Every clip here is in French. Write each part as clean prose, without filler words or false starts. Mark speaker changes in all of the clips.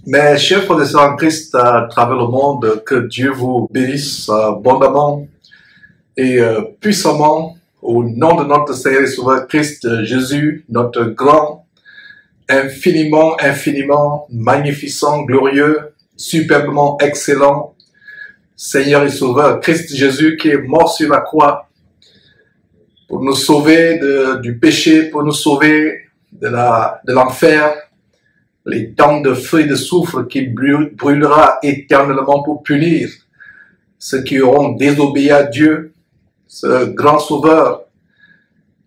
Speaker 1: Mes chers frères et sœurs en Christ à travers le monde, que Dieu vous bénisse abondamment et puissamment au nom de notre Seigneur et Sauveur Christ Jésus, notre grand, infiniment, magnificent, glorieux, superbement excellent Seigneur et Sauveur Christ Jésus qui est mort sur la croix pour nous sauver du péché, pour nous sauver de l'enfer, les temps de feu et de soufre qui brûlera éternellement pour punir ceux qui auront désobéi à Dieu, ce grand sauveur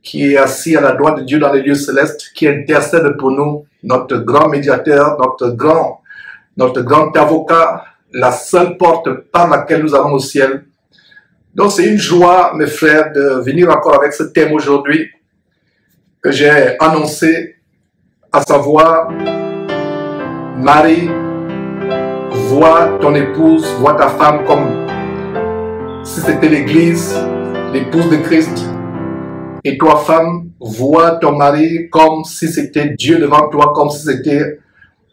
Speaker 1: qui est assis à la droite de Dieu dans les lieux célestes, qui intercède pour nous, notre grand médiateur, notre grand avocat, la seule porte par laquelle nous allons au ciel. Donc c'est une joie, mes frères, de venir encore avec ce thème aujourd'hui que j'ai annoncé, à savoir: Marie, vois ton épouse, vois ta femme comme si c'était l'Église, l'épouse de Christ. Et toi, femme, vois ton mari comme si c'était Dieu devant toi, comme si c'était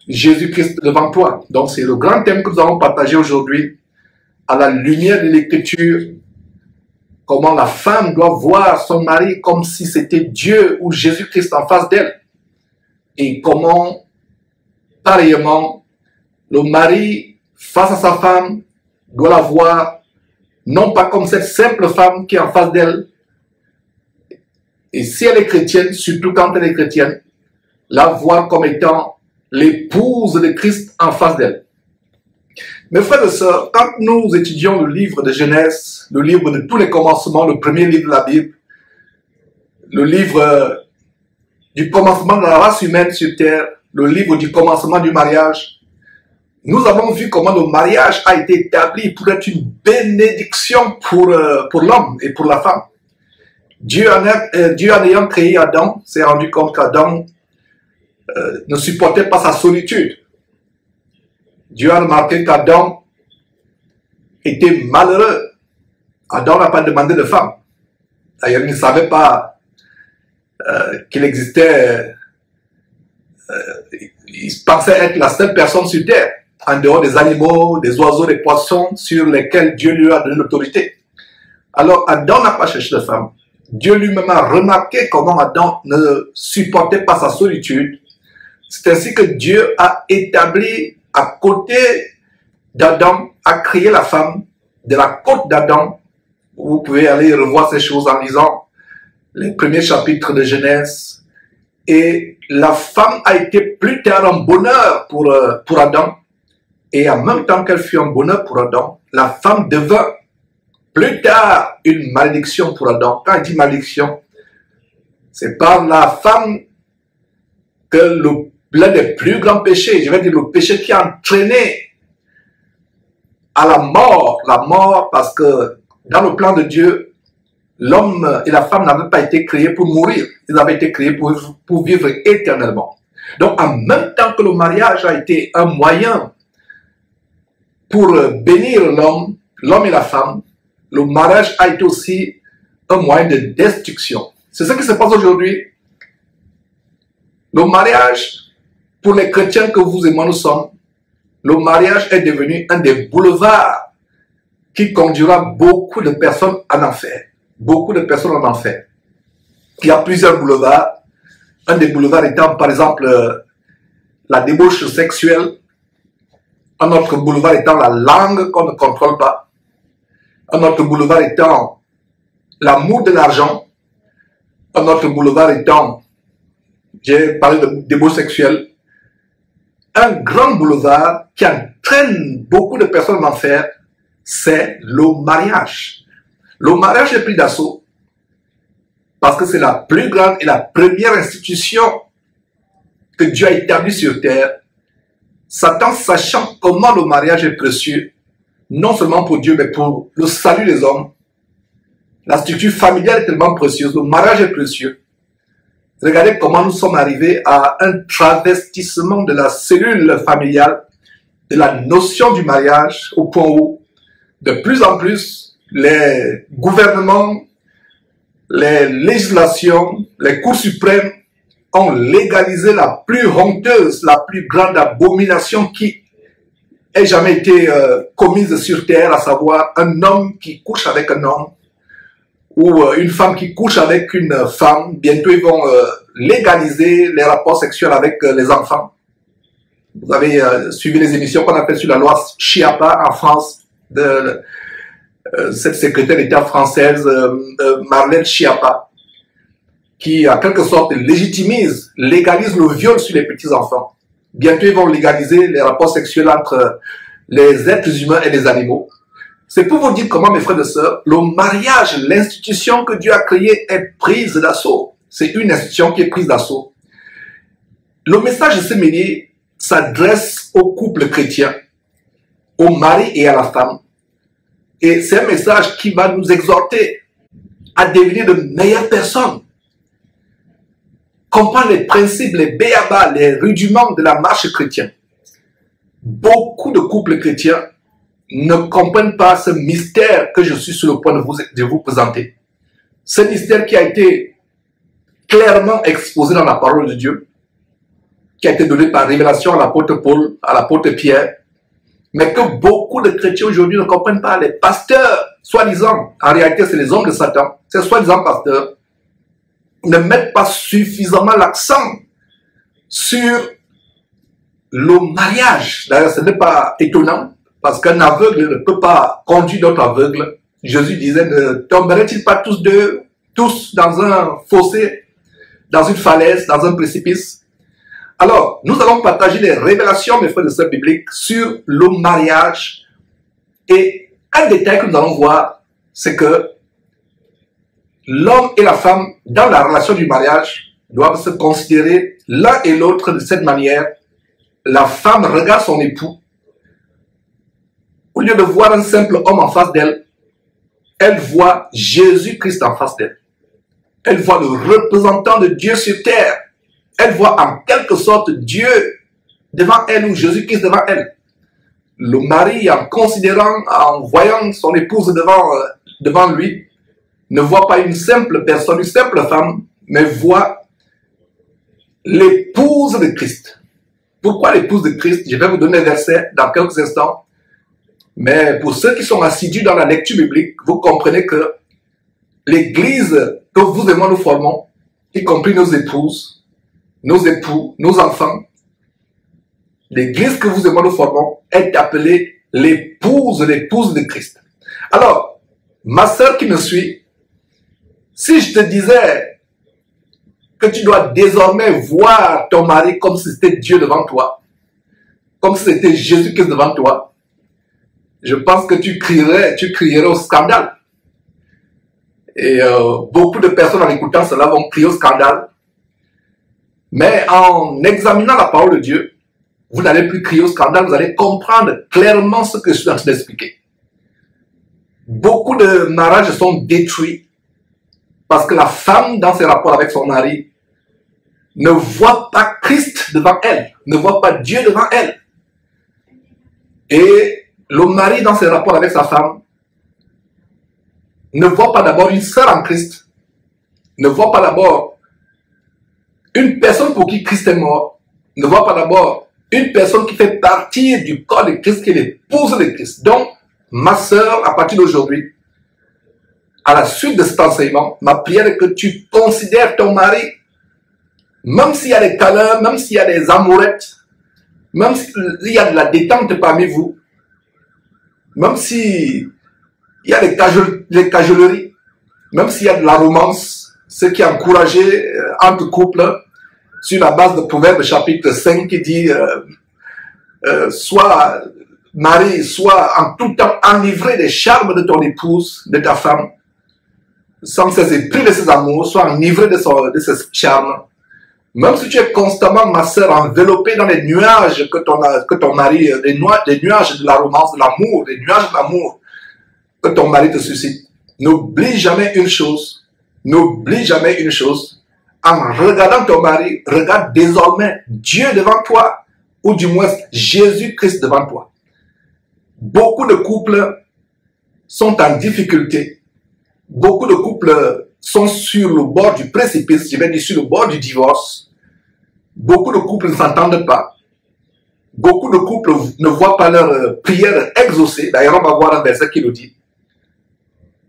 Speaker 1: Jésus-Christ devant toi. Donc c'est le grand thème que nous allons partager aujourd'hui à la lumière de l'Écriture. Comment la femme doit voir son mari comme si c'était Dieu ou Jésus-Christ en face d'elle. Et comment pareillement, le mari, face à sa femme, doit la voir non pas comme cette simple femme qui est en face d'elle. Et si elle est chrétienne, surtout quand elle est chrétienne, la voir comme étant l'épouse de Christ en face d'elle. Mes frères et sœurs, quand nous étudions le livre de Genèse, le livre de tous les commencements, le premier livre de la Bible, le livre du commencement de la race humaine sur terre, le livre du commencement du mariage, nous avons vu comment le mariage a été établi pour être une bénédiction pour l'homme et pour la femme. Dieu en ayant créé Adam, s'est rendu compte qu'Adam ne supportait pas sa solitude. Dieu a remarqué qu'Adam était malheureux. Adam n'a pas demandé de femme. D'ailleurs, il ne savait pas qu'il existait. Il pensait être la seule personne sur terre, en dehors des animaux, des oiseaux, des poissons, sur lesquels Dieu lui a donné l'autorité. Alors, Adam n'a pas cherché de femme. Dieu lui-même a remarqué comment Adam ne supportait pas sa solitude. C'est ainsi que Dieu a établi à côté d'Adam, a créé la femme de la côte d'Adam. Vous pouvez aller revoir ces choses en lisant les premiers chapitres de Genèse. Et la femme a été plus tard un bonheur pour Adam. Et en même temps qu'elle fut un bonheur pour Adam, la femme devint plus tard une malédiction pour Adam. Quand il dit malédiction, c'est par la femme que l'un des plus grands péchés, je vais dire le péché qui a entraîné à la mort parce que dans le plan de Dieu, l'homme et la femme n'avaient pas été créés pour mourir, ils avaient été créés pour vivre éternellement. Donc en même temps que le mariage a été un moyen pour bénir l'homme et la femme, le mariage a été aussi un moyen de destruction. C'est ce qui se passe aujourd'hui. Le mariage, pour les chrétiens que vous et moi nous sommes, le mariage est devenu un des boulevards qui conduira beaucoup de personnes en enfer. Beaucoup de personnes en enfer. Il y a plusieurs boulevards. Un des boulevards étant, par exemple, la débauche sexuelle. Un autre boulevard étant la langue qu'on ne contrôle pas. Un autre boulevard étant l'amour de l'argent. Un autre boulevard étant, j'ai parlé de débauche sexuelle. Un grand boulevard qui entraîne beaucoup de personnes en enfer, c'est le mariage. Le mariage est pris d'assaut parce que c'est la plus grande et la première institution que Dieu a établie sur terre. Satan, sachant comment le mariage est précieux, non seulement pour Dieu, mais pour le salut des hommes, la structure familiale est tellement précieuse, le mariage est précieux. Regardez comment nous sommes arrivés à un travestissement de la cellule familiale, de la notion du mariage, au point où, de plus en plus, les gouvernements, les législations, les cours suprêmes ont légalisé la plus honteuse, la plus grande abomination qui ait jamais été commise sur terre, à savoir un homme qui couche avec un homme ou une femme qui couche avec une femme. Bientôt, ils vont légaliser les rapports sexuels avec les enfants. Vous avez suivi les émissions qu'on appelle sur la loi Schiappa en France, de cette secrétaire d'État française, Marlène Schiappa, qui en quelque sorte légitimise, légalise le viol sur les petits-enfants. Bientôt, ils vont légaliser les rapports sexuels entre les êtres humains et les animaux. C'est pour vous dire comment, mes frères et sœurs, le mariage, l'institution que Dieu a créée est prise d'assaut. C'est une institution qui est prise d'assaut. Le message de ce midi s'adresse au couple chrétien, au mari et à la femme. Et c'est un message qui va nous exhorter à devenir de meilleures personnes. Comprendre les principes, les béabas, les rudiments de la marche chrétienne. Beaucoup de couples chrétiens ne comprennent pas ce mystère que je suis sur le point de vous présenter. Ce mystère qui a été clairement exposé dans la parole de Dieu, qui a été donné par révélation à l'apôtre Paul, à l'apôtre Pierre, mais que beaucoup de chrétiens aujourd'hui ne comprennent pas. Les pasteurs, soi-disant, en réalité c'est les hommes de Satan, ces soi-disant pasteurs, ne mettent pas suffisamment l'accent sur le mariage. D'ailleurs, ce n'est pas étonnant, parce qu'un aveugle ne peut pas conduire d'autres aveugles. Jésus disait, ne tomberaient-ils pas tous dans un fossé, dans une falaise, dans un précipice? Alors, nous allons partager des révélations, mes frères et sœurs bibliques, sur le mariage. Et un détail que nous allons voir, c'est que l'homme et la femme, dans la relation du mariage, doivent se considérer l'un et l'autre de cette manière. La femme regarde son époux. Au lieu de voir un simple homme en face d'elle, elle voit Jésus-Christ en face d'elle. Elle voit le représentant de Dieu sur terre. Elle voit en quelque sorte Dieu devant elle ou Jésus-Christ devant elle. Le mari, en considérant, en voyant son épouse devant lui, ne voit pas une simple personne, une simple femme, mais voit l'épouse de Christ. Pourquoi l'épouse de Christ? Je vais vous donner un verset dans quelques instants. Mais pour ceux qui sont assidus dans la lecture biblique, vous comprenez que l'Église que vous et moi nous formons, y compris nos épouses, nos époux, nos enfants, l'Église que vous et moi nous formons est appelée l'épouse de Christ. Alors, ma sœur qui me suit, si je te disais que tu dois désormais voir ton mari comme si c'était Dieu devant toi, comme si c'était Jésus-Christ devant toi, je pense que tu crierais au scandale. Et beaucoup de personnes en écoutant cela vont crier au scandale. Mais en examinant la parole de Dieu, vous n'allez plus crier au scandale, vous allez comprendre clairement ce que je suis en train d'expliquer. Beaucoup de mariages sont détruits parce que la femme, dans ses rapports avec son mari, ne voit pas Christ devant elle, ne voit pas Dieu devant elle. Et le mari, dans ses rapports avec sa femme, ne voit pas d'abord une sœur en Christ, ne voit pas d'abord une personne pour qui Christ est mort, ne voit pas d'abord une personne qui fait partie du corps de Christ, qui est l'épouse de Christ. Donc, ma sœur, à partir d'aujourd'hui, à la suite de cet enseignement, ma prière est que tu considères ton mari, même s'il y a des câlins, même s'il y a des amourettes, même s'il y a de la détente parmi vous, même s'il y a des cajoleries, même s'il y a de la romance, ce qui est encouragé entre couples, sur la base de Proverbes chapitre 5 qui dit sois mari, sois en tout temps enivré des charmes de ton épouse, de ta femme, sans cesse épris de ses amours, sois enivré de ses charmes. Même si tu es constamment, ma sœur, enveloppée dans les nuages que ton mari, les nuages de la romance, de l'amour, les nuages de l'amour que ton mari te suscite, n'oublie jamais une chose. N'oublie jamais une chose. En regardant ton mari, regarde désormais Dieu devant toi, ou du moins Jésus-Christ devant toi. Beaucoup de couples sont en difficulté. Beaucoup de couples sont sur le bord du précipice, je vais dire sur le bord du divorce, Beaucoup de couples ne s'entendent pas. Beaucoup de couples ne voient pas leur prière exaucée. D'ailleurs, on va voir un verset qui nous dit.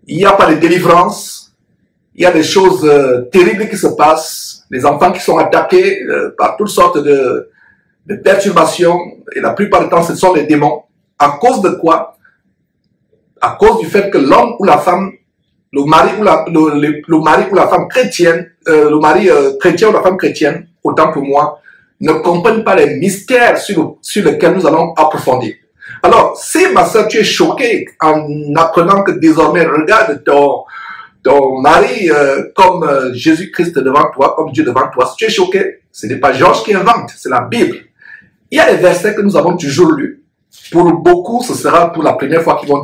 Speaker 1: Il n'y a pas de délivrance. Il y a des choses terribles qui se passent. Les enfants qui sont attaqués par toutes sortes de perturbations. Et la plupart du temps, ce sont les démons. À cause de quoi? À cause du fait que l'homme ou la femme, le mari ou la femme chrétienne, le mari chrétien ou la femme chrétienne, autant pour moi, ne comprennent pas les mystères sur lesquels nous allons approfondir. Alors, si ma soeur, tu es choquée en apprenant que désormais, regarde ton mari comme Jésus-Christ devant toi, comme Dieu devant toi, si tu es choqué, ce n'est pas Georges qui invente, c'est la Bible. Il y a des versets que nous avons toujours lus. Pour beaucoup, ce sera pour la première fois qu'ils vont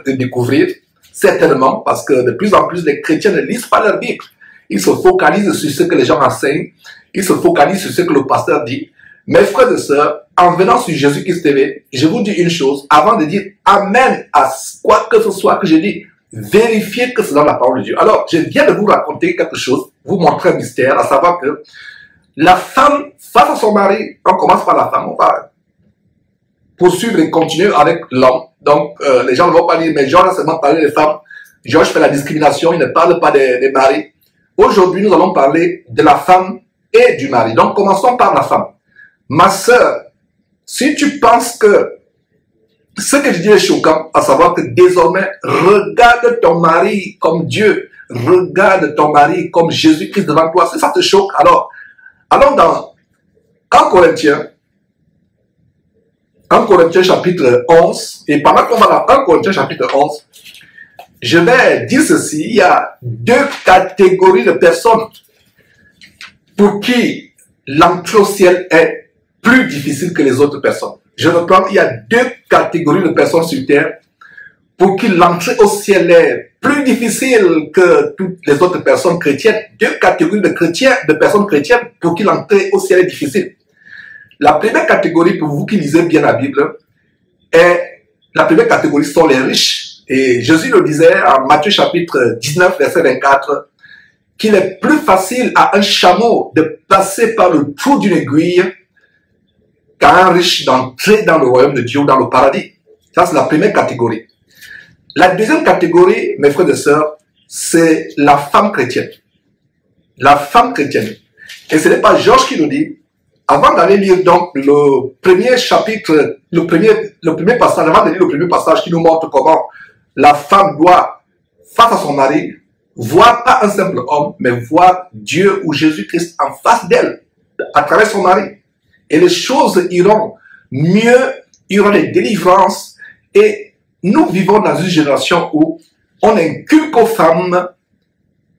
Speaker 1: découvrir, certainement, parce que de plus en plus, les chrétiens ne lisent pas leur Bible. Ils se focalisent sur ce que les gens enseignent. Ils se focalisent sur ce que le pasteur dit. Mes frères et sœurs, en venant sur Jésus-Christ TV, je vous dis une chose, avant de dire Amen à quoi que ce soit que je dis, vérifiez que c'est dans la parole de Dieu. Alors, je viens de vous raconter quelque chose, vous montrer un mystère, à savoir que la femme, face à son mari, on commence par la femme, on va poursuivre et continuer avec l'homme. Donc, les gens ne vont pas dire, mais Georges a seulement parlé des femmes. Georges fait la discrimination, il ne parle pas des maris. Aujourd'hui, nous allons parler de la femme et du mari. Donc, commençons par la femme. Ma sœur, si tu penses que ce que je dis est choquant, à savoir que désormais, regarde ton mari comme Dieu, regarde ton mari comme Jésus-Christ devant toi, si ça te choque, alors, allons dans 1 Corinthiens chapitre 11, et pendant qu'on va dans 1 Corinthiens chapitre 11, je vais dire ceci, il y a deux catégories de personnes pour qui l'entrée au ciel est plus difficile que les autres personnes. Je reprends, il y a deux catégories de personnes sur terre pour qui l'entrée au ciel est plus difficile que toutes les autres personnes chrétiennes. Deux catégories de personnes chrétiennes pour qui l'entrée au ciel est difficile. La première catégorie, pour vous qui lisez bien la Bible, la première catégorie sont les riches. Et Jésus le disait en Matthieu chapitre 19, verset 24, qu'il est plus facile à un chameau de passer par le trou d'une aiguille qu'à un riche d'entrer dans le royaume de Dieu ou dans le paradis. Ça, c'est la première catégorie. La deuxième catégorie, mes frères et sœurs, c'est la femme chrétienne. La femme chrétienne. Et ce n'est pas Georges qui nous dit. Avant d'aller lire donc le premier chapitre, le premier passage, avant de lire le premier passage qui nous montre comment la femme doit, face à son mari, voir pas un simple homme, mais voir Dieu ou Jésus-Christ en face d'elle, à travers son mari. Et les choses iront mieux, il y aura des délivrances. Et nous vivons dans une génération où on inculque aux femmes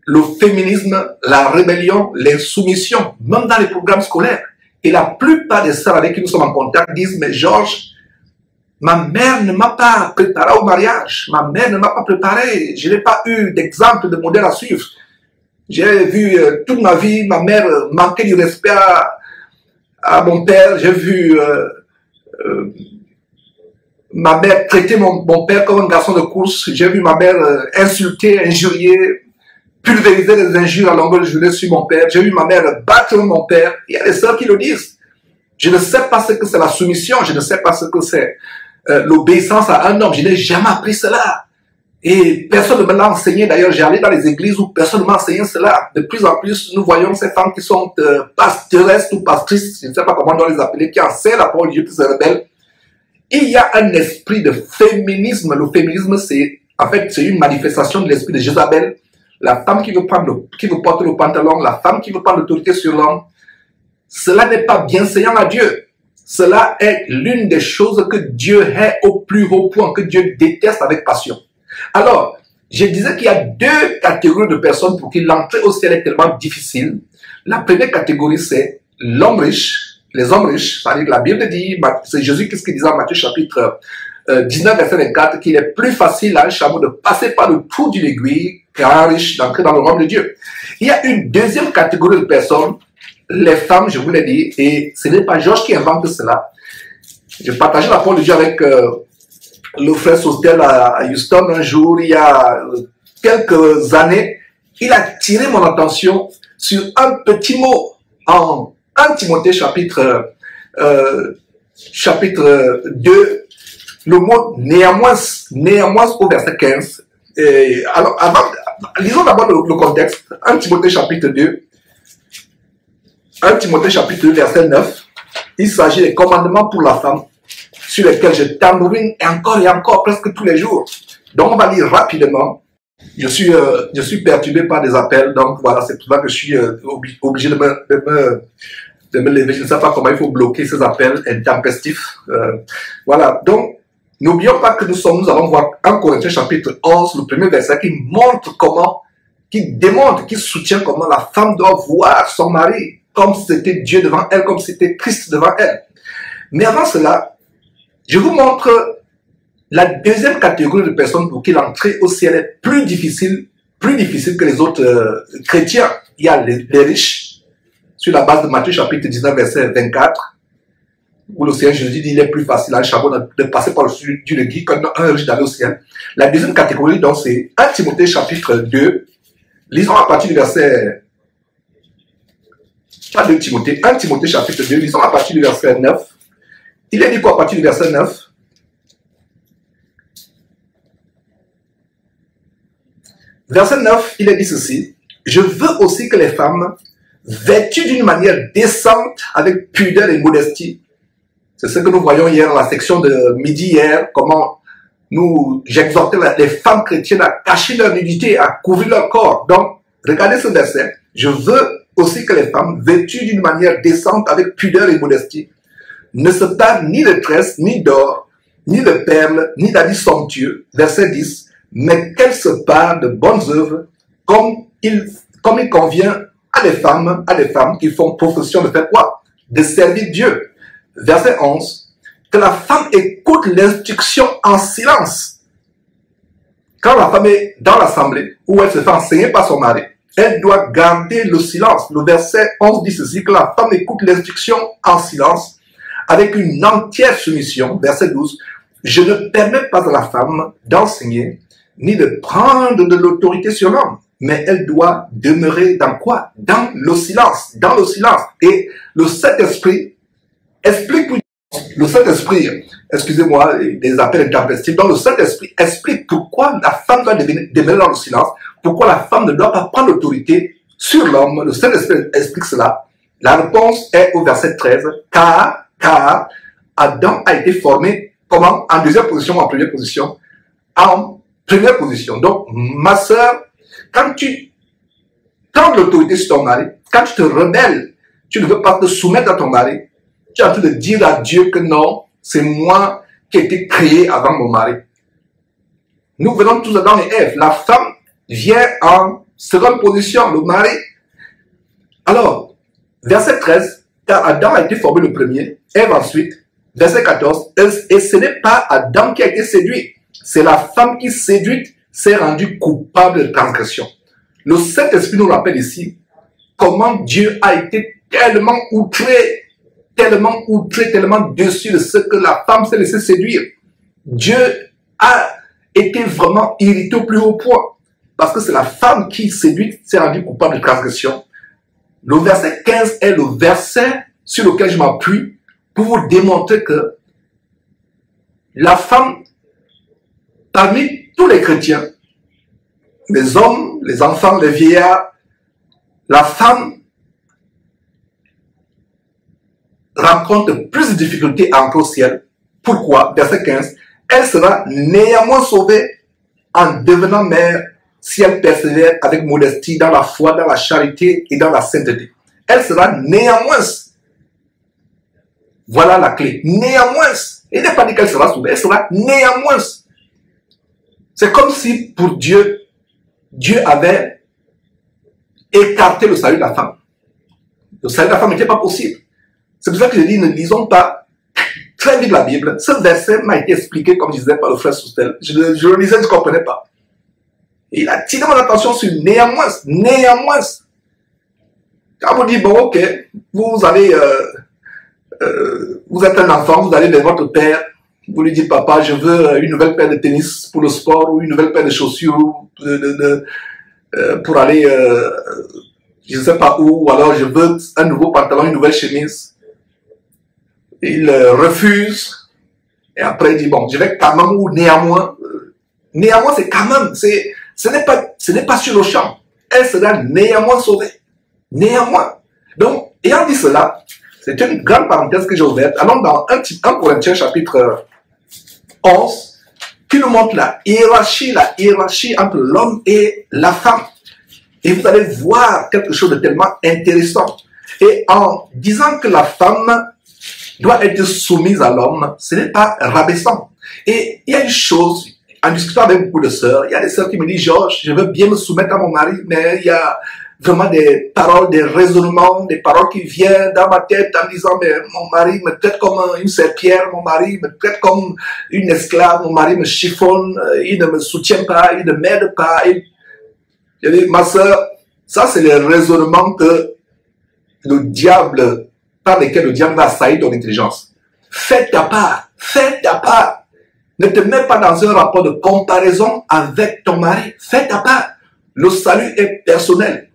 Speaker 1: le féminisme, la rébellion, l'insoumission, même dans les programmes scolaires. Et la plupart des sœurs avec qui nous sommes en contact disent, mais Georges, ma mère ne m'a pas préparé au mariage. Ma mère ne m'a pas préparé. Je n'ai pas eu d'exemple, de modèle à suivre. J'ai vu toute ma vie ma mère manquer du respect à mon père. J'ai vu ma mère traiter mon père comme un garçon de course. J'ai vu ma mère insulter, injurier, pulvériser les injures à longueur de journée sur mon père. J'ai vu ma mère battre mon père. Il y a des sœurs qui le disent. Je ne sais pas ce que c'est la soumission. Je ne sais pas ce que c'est l'obéissance à un homme. Je n'ai jamais appris cela. Et personne ne me l'a enseigné. D'ailleurs, j'ai allé dans les églises où personne ne m'a enseigné cela. De plus en plus, nous voyons ces femmes qui sont pastoresses ou pastrices, je ne sais pas comment on doit les appeler, qui enseignent la parole de Dieu, qui se rebellent. Il y a un esprit de féminisme. Le féminisme, c'est une manifestation de l'esprit de Jézabel. La femme qui veut porter le pantalon, la femme qui veut prendre l'autorité sur l'homme. Cela n'est pas bienséant à Dieu. Cela est l'une des choses que Dieu hait au plus haut point, que Dieu déteste avec passion. Alors, je disais qu'il y a deux catégories de personnes pour qui l'entrée au ciel est tellement difficile. La première catégorie, c'est l'homme riche, les hommes riches. C'est-à-dire que la Bible dit, c'est Jésus qui disait en Matthieu chapitre 19, verset 24, qu'il est plus facile à un chameau de passer par le trou d'une aiguille qu'à un riche d'entrer dans le royaume de Dieu. Il y a une deuxième catégorie de personnes, les femmes, je vous l'ai dit, et ce n'est pas Georges qui invente cela. J'ai partagé la parole de Dieu avec le frère Sostel à Houston un jour, il y a quelques années. Il a tiré mon attention sur un petit mot en 1 Timothée chapitre 2, le mot néanmoins au verset 15. Et alors, lisons d'abord le contexte. 1 Timothée chapitre 2, 1 Timothée chapitre 2, verset 9. Il s'agit des commandements pour la femme sur lesquels je tambourine encore et encore, presque tous les jours. Donc, on va lire rapidement. Je suis perturbé par des appels, donc voilà, c'est pour ça que je suis obligé de me lever. Je ne sais pas comment il faut bloquer ces appels intempestifs. Voilà, donc, n'oublions pas que nous allons voir 1 Corinthiens chapitre 11, le premier verset qui montre comment, qui soutient comment la femme doit voir son mari comme si c'était Dieu devant elle, comme si c'était Christ devant elle. Mais avant cela, je vous montre la deuxième catégorie de personnes pour qui l'entrée au ciel est plus difficile que les autres chrétiens. Il y a les riches, sur la base de Matthieu chapitre 19, verset 24, où le Seigneur Jésus dit il est plus facile à un chameau de passer par le dessus du guide qu'un riche d'aller au ciel. La deuxième catégorie, donc, c'est 1 Timothée chapitre 2. Lisons à partir du verset... Pas 2 Timothée, 1 Timothée chapitre 2, lisons à partir du verset 9. Il est dit quoi à partir du verset 9? Verset 9, il est dit ceci. Je veux aussi que les femmes, vêtues d'une manière décente, avec pudeur et modestie, c'est ce que nous voyons hier dans la section de midi hier, comment j'exhortais les femmes chrétiennes à cacher leur nudité, à couvrir leur corps. Donc, regardez ce verset. Je veux aussi que les femmes, vêtues d'une manière décente, avec pudeur et modestie, ne se parent ni de tresses, ni d'or, ni de perles, ni d'habits somptueux. Verset 10. Mais qu'elles se parent de bonnes œuvres, comme il convient à des femmes qui font profession de faire quoi? De servir Dieu. Verset 11. Que la femme écoute l'instruction en silence. Quand la femme est dans l'assemblée, où elle se fait enseigner par son mari, elle doit garder le silence. Le verset 11 dit ceci, que la femme écoute l'instruction en silence, avec une entière soumission. Verset 12. Je ne permets pas à la femme d'enseigner, ni de prendre de l'autorité sur l'homme, mais elle doit demeurer dans quoi? Dans le silence. Dans le silence. Et le Saint-Esprit explique, excusez-moi, des appels intempestifs, donc le Saint-Esprit explique pourquoi la femme doit demeurer dans le silence, pourquoi la femme ne doit pas prendre l'autorité sur l'homme. Le Saint-Esprit explique cela. La réponse est au verset 13, car Adam a été formé, comment? En deuxième position ou en première position? En première position. Donc, ma sœur, quand tu prends l'autorité sur ton mari, quand tu te rebelles, tu ne veux pas te soumettre à ton mari, tu es en train de dire à Dieu que non, c'est moi qui ai été créé avant mon mari. Nous venons tous d'Adam et Ève. La femme vient en seconde position, le mari. Alors, verset 13, car Adam a été formé le premier, Ève ensuite. Verset 14, et ce n'est pas Adam qui a été séduit. C'est la femme qui, séduite, s'est rendue coupable de transgression. Le Saint-Esprit nous rappelle ici comment Dieu a été tellement outré, tellement déçu de ce que la femme s'est laissée séduire. Dieu a été vraiment irrité au plus haut point. Parce que c'est la femme qui, séduite, s'est rendue coupable de transgression. Le verset 15 est le verset sur lequel je m'appuie pour vous démontrer que la femme, parmi tous les chrétiens, les hommes, les enfants, les vieillards, la femme rencontre plus de difficultés à entrer au ciel. Pourquoi? Verset 15. Elle sera néanmoins sauvée en devenant mère si elle persévère avec modestie dans la foi, dans la charité et dans la sainteté. Elle sera néanmoins. Voilà la clé. Néanmoins. Il n'est pas dit qu'elle sera sauvée. Elle sera néanmoins. C'est comme si pour Dieu, Dieu avait écarté le salut de la femme. Le salut de la femme n'était pas possible. C'est pour ça que je dis, ne lisons pas très vite la Bible. Ce verset m'a été expliqué, comme je disais, par le frère Soustel. Je le lisais, je ne comprenais pas. Et il a tiré mon attention sur néanmoins. Néanmoins. Quand vous dites, bon, ok, vous allez, vous êtes un enfant, vous allez vers votre père, vous lui dites, papa, je veux une nouvelle paire de tennis pour le sport, ou une nouvelle paire de chaussures pour aller je ne sais pas où, ou alors je veux un nouveau pantalon, une nouvelle chemise. Il refuse. Et après, il dit, bon, je vais quand même, ou néanmoins. Néanmoins, c'est quand même, ce n'est pas sur le champ. Elle sera néanmoins sauvée. Néanmoins. Donc, ayant dit cela, c'est une grande parenthèse que j'ai ouverte. Allons dans 1 Corinthiens chapitre 11, qui nous montre la hiérarchie entre l'homme et la femme. Et vous allez voir quelque chose de tellement intéressant. Et en disant que la femme doit être soumise à l'homme, ce n'est pas rabaissant. Et il y a une chose, en discutant avec beaucoup de sœurs, il y a des sœurs qui me disent, Georges, je veux bien me soumettre à mon mari, mais il y a vraiment des paroles, des raisonnements, des paroles qui viennent dans ma tête en disant, mais mon mari me traite comme une serpillère, mon mari me traite comme une esclave, mon mari me chiffonne, il ne me soutient pas, il ne m'aide pas. Je dis, ma sœur, ça c'est les raisonnements que le diable, par lesquels le diable va assaillir ton intelligence. Fais ta part, fais ta part. Ne te mets pas dans un rapport de comparaison avec ton mari. Fais ta part. Le salut est personnel.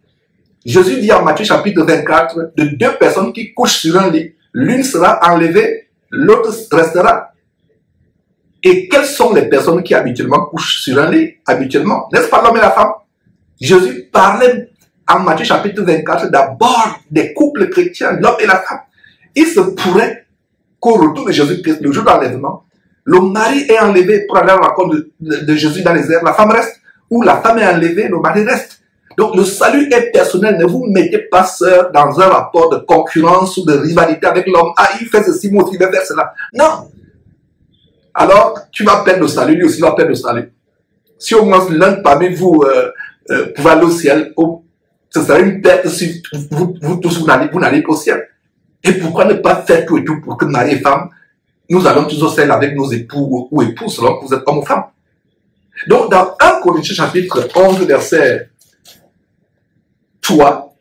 Speaker 1: Jésus dit en Matthieu chapitre 24, de 2 personnes qui couchent sur un lit, l'une sera enlevée, l'autre restera. Et quelles sont les personnes qui habituellement couchent sur un lit? Habituellement, n'est-ce pas l'homme et la femme? Jésus parlait en Matthieu chapitre 24 d'abord des couples chrétiens, l'homme et la femme. Il se pourrait qu'au retour de Jésus-Christ, le jour de l'enlèvement, le mari est enlevé pour aller à la rencontre de Jésus dans les airs, la femme reste, ou la femme est enlevée, le mari reste. Donc le salut est personnel, ne vous mettez pas sœur dans un rapport de concurrence ou de rivalité avec l'homme. Ah, il fait ceci, moi aussi, il va faire cela. Non. Alors, tu vas perdre le salut, lui aussi va perdre le salut. Si au moins l'un parmi vous pouvait aller au ciel, ce serait une perte si vous tous vous n'allez pas au ciel. Et pourquoi ne pas faire tout et tout pour que mari et femme, nous allons tous au ciel avec nos époux ou épouses, selon que vous êtes homme ou femme. Donc, dans 1 Corinthiens chapitre 11, verset 3,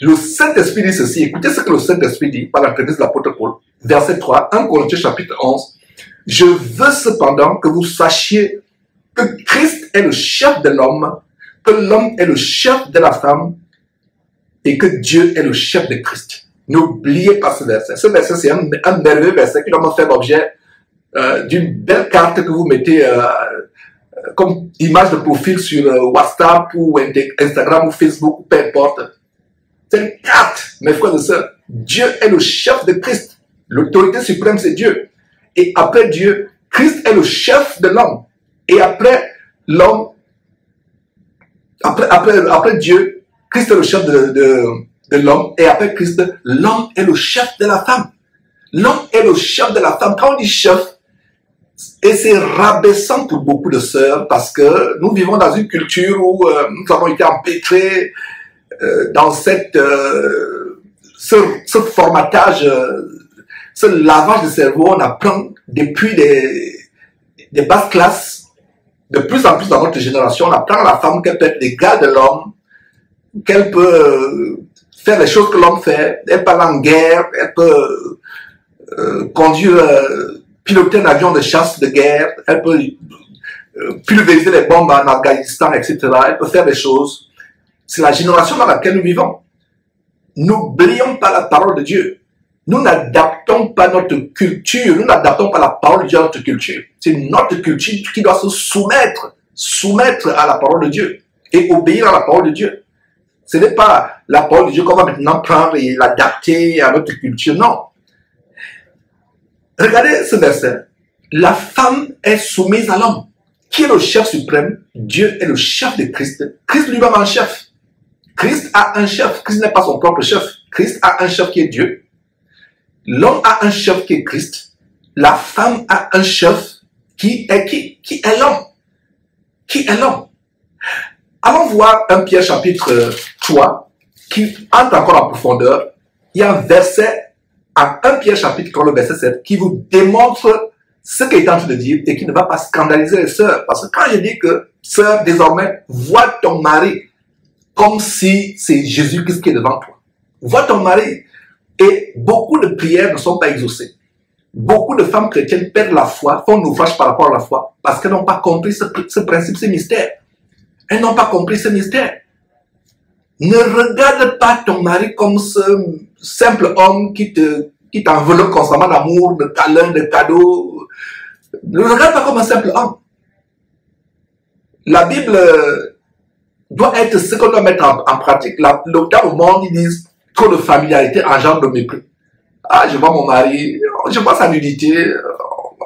Speaker 1: le Saint-Esprit dit ceci. Écoutez ce que le Saint-Esprit dit par l'entremise de l'apôtre Paul. Verset 3, 1 Corinthiens chapitre 11. Je veux cependant que vous sachiez que Christ est le chef de l'homme, que l'homme est le chef de la femme et que Dieu est le chef de Christ. N'oubliez pas ce verset. Ce verset, c'est un merveilleux verset qui doit me faire l'objet d'une belle carte que vous mettez comme image de profil sur WhatsApp ou Instagram ou Facebook ou peu importe. C'est une carte, mes frères et sœurs. Dieu est le chef de Christ. L'autorité suprême, c'est Dieu. Et après Dieu, Christ est le chef de l'homme. Et après l'homme, après Dieu, Christ est le chef de l'homme. Et après Christ, l'homme est le chef de la femme. L'homme est le chef de la femme. Quand on dit chef, et c'est rabaissant pour beaucoup de sœurs parce que nous vivons dans une culture où nous avons été empêtrés dans ce formatage, ce lavage de cerveau. On apprend depuis des basses classes, de plus en plus dans notre génération, on apprend à la femme qu'elle peut être l'égale de l'homme, qu'elle peut faire les choses que l'homme fait, elle peut aller en guerre, elle peut conduire, piloter un avion de chasse de guerre, elle peut pulvériser les bombes en Afghanistan, etc. Elle peut faire des choses. C'est la génération dans laquelle nous vivons. N'oublions pas la parole de Dieu. Nous n'adaptons pas notre culture, nous n'adaptons pas la parole de Dieu à notre culture. C'est notre culture qui doit se soumettre à la parole de Dieu et obéir à la parole de Dieu. Ce n'est pas la parole de Dieu qu'on va maintenant prendre et l'adapter à notre culture, non. Regardez ce verset. La femme est soumise à l'homme. Qui est le chef suprême? Dieu est le chef de Christ. Christ lui-même a un chef. Christ a un chef. Christ n'est pas son propre chef. Christ a un chef qui est Dieu. L'homme a un chef qui est Christ. La femme a un chef qui est qui? Qui est l'homme. Qui est l'homme. Allons voir 1 Pierre chapitre 3 qui entre encore en profondeur. Il y a un verset en 1 Pierre chapitre 3, le verset 7, qui vous démontre ce qu'il est en train de dire et qui ne va pas scandaliser les sœurs. Parce que quand je dis que, sœur, désormais, vois ton mari comme si c'est Jésus-Christ qui est devant toi. Vois ton mari. Et beaucoup de prières ne sont pas exaucées. Beaucoup de femmes chrétiennes perdent la foi, font naufrage par rapport à la foi, parce qu'elles n'ont pas compris ce principe, ce mystère. Elles n'ont pas compris ce mystère. Ne regarde pas ton mari comme ce simple homme qui t'enveloppe constamment d'amour, de câlins, de cadeaux. Ne le regarde pas comme un simple homme. La Bible doit être ce qu'on doit mettre en pratique. Dans le monde, ils disent trop de familiarité engendre de mépris. Ah, je vois mon mari, je vois sa nudité,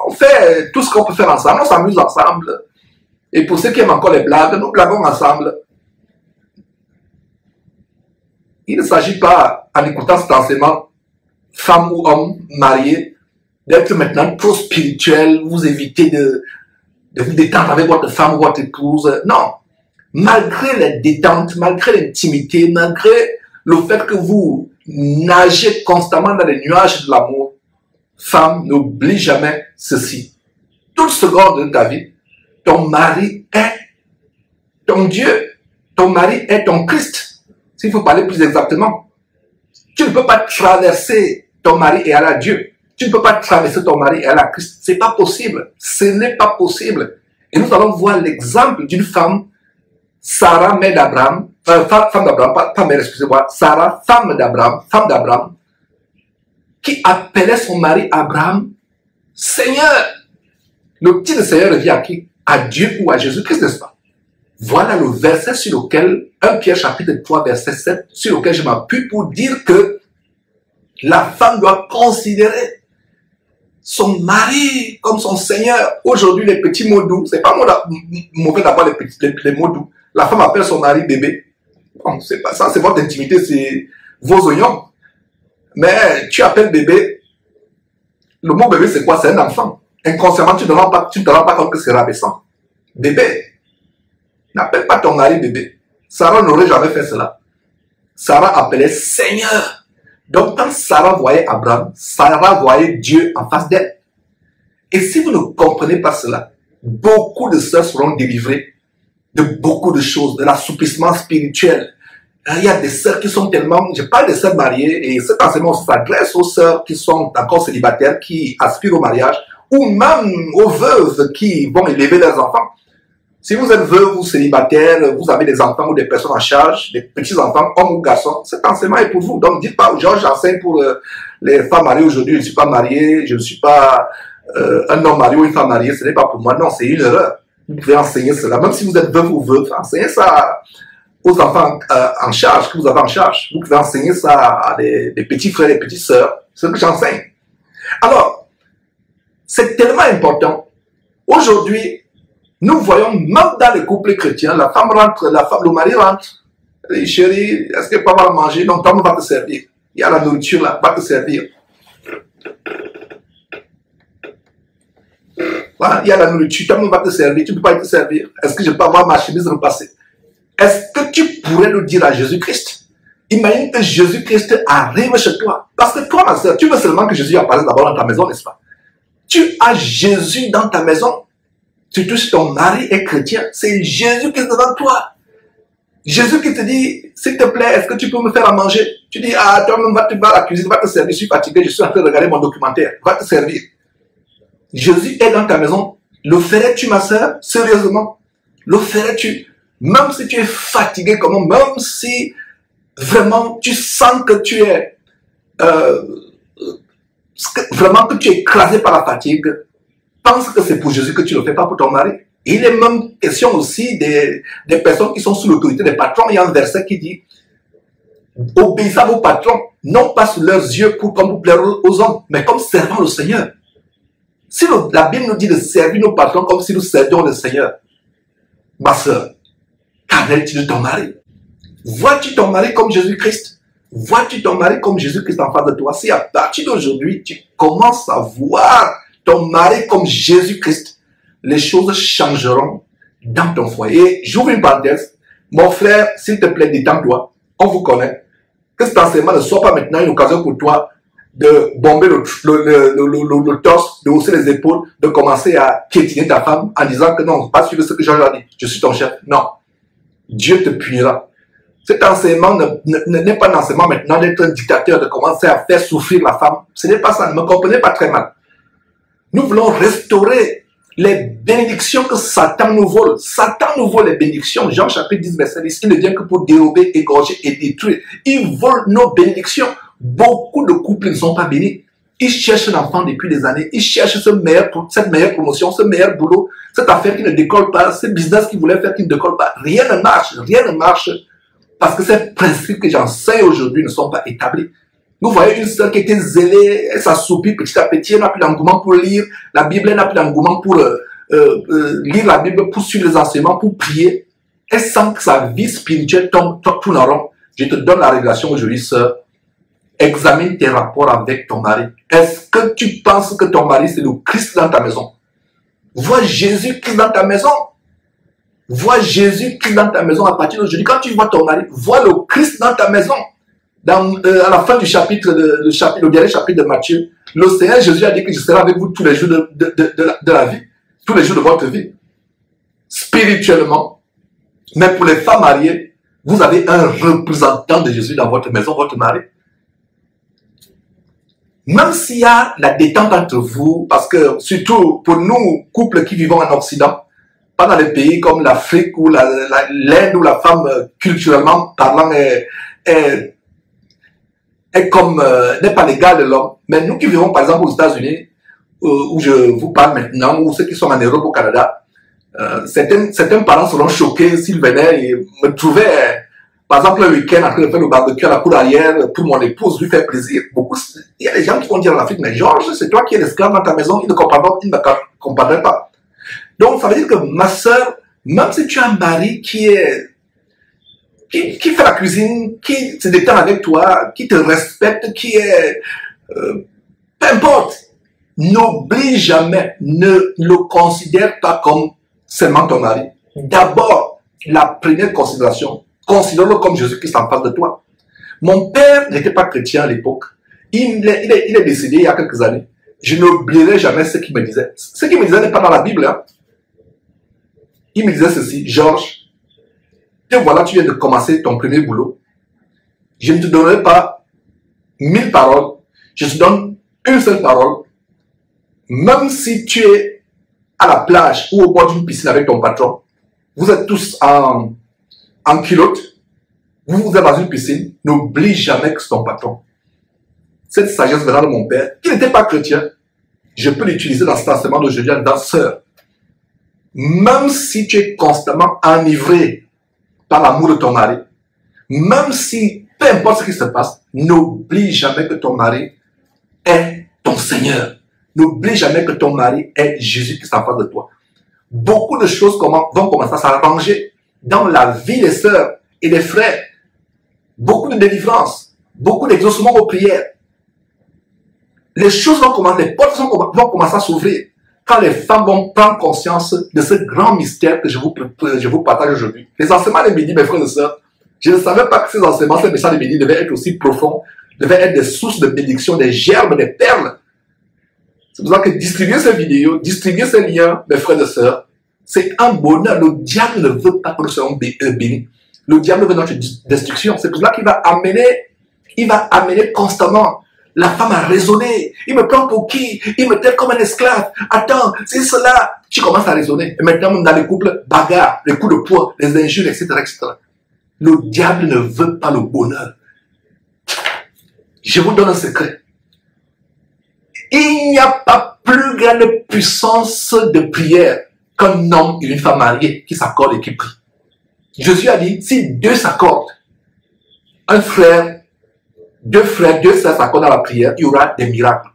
Speaker 1: on fait tout ce qu'on peut faire ensemble, on s'amuse ensemble. Et pour ceux qui aiment encore les blagues, nous blaguons ensemble. Il ne s'agit pas, en écoutant cet enseignement, femme ou homme marié, d'être maintenant trop spirituel, vous évitez de vous détendre avec votre femme ou votre épouse. Non. Malgré les détentes, malgré l'intimité, malgré le fait que vous nagez constamment dans les nuages de l'amour, femme, n'oublie jamais ceci. Toute seconde de ta vie, ton mari est ton Dieu, ton mari est ton Christ. S'il faut parler plus exactement, tu ne peux pas traverser ton mari et aller à Dieu. Tu ne peux pas traverser ton mari et aller à Christ. C'est pas possible. Ce n'est pas possible. Et nous allons voir l'exemple d'une femme, Sarah, mère d'Abraham, femme d'Abraham, pas mère, excusez-moi, Sarah, femme d'Abraham, qui appelait son mari Abraham, Seigneur. Le titre de Seigneur revient à qui? À Dieu ou à Jésus-Christ, n'est-ce pas? Voilà le verset sur lequel, 1 Pierre chapitre 3, verset 7, sur lequel je m'appuie pour dire que la femme doit considérer son mari comme son Seigneur. Aujourd'hui, les petits mots doux, c'est pas mauvais d'avoir les mots doux. La femme appelle son mari bébé. Bon, c'est pas ça, c'est votre intimité, c'est vos oignons. Mais tu appelles bébé, le mot bébé c'est quoi? C'est un enfant. Inconsciemment, tu ne te rends pas compte que c'est rabaissant. Bébé. N'appelle pas ton mari bébé. Sarah n'aurait jamais fait cela. Sarah appelait Seigneur. Donc quand Sarah voyait Abraham, Sarah voyait Dieu en face d'elle. Et si vous ne comprenez pas cela, beaucoup de sœurs seront délivrées de beaucoup de choses, de l'assouplissement spirituel. Il y a des sœurs qui sont tellement... Je parle des sœurs mariées et cet enseignement s'adresse aux sœurs qui sont encore célibataires, qui aspirent au mariage, ou même aux veuves qui vont élever leurs enfants. Si vous êtes veuve ou célibataire, vous avez des enfants ou des personnes en charge, des petits-enfants, hommes ou garçons, cet enseignement est pour vous. Donc, dites pas, Georges, j'enseigne pour les femmes mariées aujourd'hui, je ne suis pas marié, je ne suis pas un homme marié ou une femme mariée, ce n'est pas pour moi. Non, c'est une erreur. Vous pouvez enseigner cela. Même si vous êtes veuve ou veuve, enseignez ça aux enfants en charge, que vous avez en charge. Vous pouvez enseigner ça à des petits frères et petites sœurs. C'est ce que j'enseigne. Alors, c'est tellement important. Aujourd'hui, nous voyons, même dans les couples chrétiens, la femme rentre, le mari rentre. Et chérie, est-ce que papa va manger? Non, ton homme va te servir. Il y a la nourriture là, va te servir. Voilà, il y a la nourriture, ton homme va te servir, tu ne peux pas te servir. Est-ce que je peux avoir ma chemise repassée? Est-ce que tu pourrais le dire à Jésus-Christ? Imagine que Jésus-Christ arrive chez toi. Parce que toi, ma soeur, tu veux seulement que Jésus apparaisse d'abord dans ta maison, n'est-ce pas? Tu as Jésus dans ta maison. Surtout si ton mari est chrétien, c'est Jésus qui est devant toi. Jésus qui te dit, s'il te plaît, est-ce que tu peux me faire à manger? Tu dis, ah, toi-même, tu vas à la cuisine, va te servir, je suis fatigué, je suis en train de regarder mon documentaire, va te servir. Jésus est dans ta maison. Le ferais-tu, ma soeur? Sérieusement? Le ferais-tu? Même si tu es fatigué, comment, même si vraiment tu sens que tu es, vraiment que tu es écrasé par la fatigue, pense que c'est pour Jésus que tu ne le fais pas pour ton mari. Il est même question aussi des personnes qui sont sous l'autorité des patrons. Il y a un verset qui dit, obéissez à vos patrons, non pas sous leurs yeux pour comme vous plaire aux hommes, mais comme servant le Seigneur. Si la Bible nous dit de servir nos patrons comme si nous servions le Seigneur, ma soeur, qu'en est-il de ton mari? Vois-tu ton mari comme Jésus-Christ? Vois-tu ton mari comme Jésus-Christ en face de toi? Si à partir d'aujourd'hui, tu commences à voir ton mari comme Jésus-Christ, les choses changeront dans ton foyer. J'ouvre une parenthèse. Mon frère, s'il te plaît, détends-toi. On vous connaît. Que cet enseignement ne soit pas maintenant une occasion pour toi de bomber le torse, de hausser les épaules, de commencer à piétiner ta femme en disant que non, pas suivre ce que Jean a dit. Je suis ton chef. Non. Dieu te punira. Cet enseignement n'est pas un enseignement maintenant d'être un dictateur, de commencer à faire souffrir la femme. Ce n'est pas ça. Ne me comprenez pas très mal. Nous voulons restaurer les bénédictions que Satan nous vole. Satan nous vole les bénédictions. Jean chapitre 10, verset 10. Il ne vient que pour dérober, égorger et détruire. Il vole nos bénédictions. Beaucoup de couples ne sont pas bénis. Ils cherchent un enfant depuis des années. Ils cherchent cette meilleure promotion, ce meilleur boulot, cette affaire qui ne décolle pas, ce business qu'ils voulaient faire qui ne décolle pas. Rien ne marche. Rien ne marche. Parce que ces principes que j'enseigne aujourd'hui ne sont pas établis. Vous voyez une sœur qui était zélée, elle s'assoupit petit à petit, elle n'a plus d'engouement pour lire la Bible, elle n'a plus d'engouement pour lire la Bible, pour suivre les enseignements, pour prier. Elle sent que sa vie spirituelle tourne en rond. Je te donne la révélation aujourd'hui, sœur. Examine tes rapports avec ton mari. Est-ce que tu penses que ton mari c'est le Christ dans ta maison? Vois Jésus-Christ dans ta maison. Vois Jésus-Christ dans ta maison à partir d'aujourd'hui. Quand tu vois ton mari, vois le Christ dans ta maison. À la fin du chapitre, le dernier chapitre de Matthieu, le Seigneur Jésus a dit que je serai avec vous tous les jours de la vie, tous les jours de votre vie, spirituellement. Mais pour les femmes mariées, vous avez un représentant de Jésus dans votre maison, votre mari. Même s'il y a la détente entre vous, parce que surtout pour nous, couples qui vivons en Occident, pas dans les pays comme l'Afrique ou l'Inde où la femme, culturellement parlant, n'est pas l'égale de l'homme. Mais nous qui vivons par exemple aux États-Unis, où je vous parle maintenant, ou ceux qui sont en Europe, au Canada, certains parents seront choqués s'ils venaient et me trouvaient, par exemple, le week-end en train de faire le barbecue à la cour arrière pour mon épouse, lui faire plaisir. Il y a des gens qui vont dire à l'Afrique, mais Georges, c'est toi qui es l'esclave dans ta maison, ils ne comprendraient pas. Donc, ça veut dire que ma sœur, même si tu as un mari qui fait la cuisine, qui se détend avec toi, qui te respecte, qui est... peu importe. N'oublie jamais, ne le considère pas comme seulement ton mari. D'abord, la première considération, considère-le comme Jésus-Christ en face de toi. Mon père n'était pas chrétien à l'époque. Il est décédé il y a quelques années. Je n'oublierai jamais ce qu'il me disait. Ce qu'il me disait n'est pas dans la Bible. Hein. Il me disait ceci, Georges, te voilà, tu viens de commencer ton premier boulot. Je ne te donnerai pas 1000 paroles. Je te donne une seule parole. Même si tu es à la plage ou au bord d'une piscine avec ton patron, vous êtes tous en culotte, vous êtes dans une piscine, n'oublie jamais que c'est ton patron. Cette sagesse venant de mon père, qui n'était pas chrétien, je peux l'utiliser dans cet enseignement d'aujourd'hui en danseur. Même si tu es constamment enivré par l'amour de ton mari, même si, peu importe ce qui se passe, n'oublie jamais que ton mari est ton Seigneur. N'oublie jamais que ton mari est Jésus qui est en face de toi. Beaucoup de choses vont commencer à s'arranger dans la vie des sœurs et des frères. Beaucoup de délivrance, beaucoup d'exaucement aux prières. Les choses vont commencer, les portes vont commencer à s'ouvrir quand les femmes vont prendre conscience de ce grand mystère que je vous partage aujourd'hui. Les enseignements de midi, mes frères et sœurs, je ne savais pas que ces enseignements, ces messages de midi devaient être aussi profonds, devaient être des sources de bénédiction, des gerbes, des perles. C'est pour ça que distribuer ces vidéos, distribuer ces liens, mes frères et sœurs, c'est un bonheur. Le diable ne veut pas que nous soyons bénis. Le diable veut notre destruction. C'est pour ça qu'il va amener constamment la femme à raisonner. Il me prend pour qui? Il me traite comme un esclave. Attends, c'est cela. Tu commences à raisonner. Et maintenant, dans les couples, bagarre, les coups de poing, les injures, etc., etc. Le diable ne veut pas le bonheur. Je vous donne un secret. Il n'y a pas plus grande puissance de prière qu'un homme et une femme mariés qui s'accordent et qui prient. Jésus a dit, si deux s'accordent, deux sœurs s'accordent dans la prière, il y aura des miracles.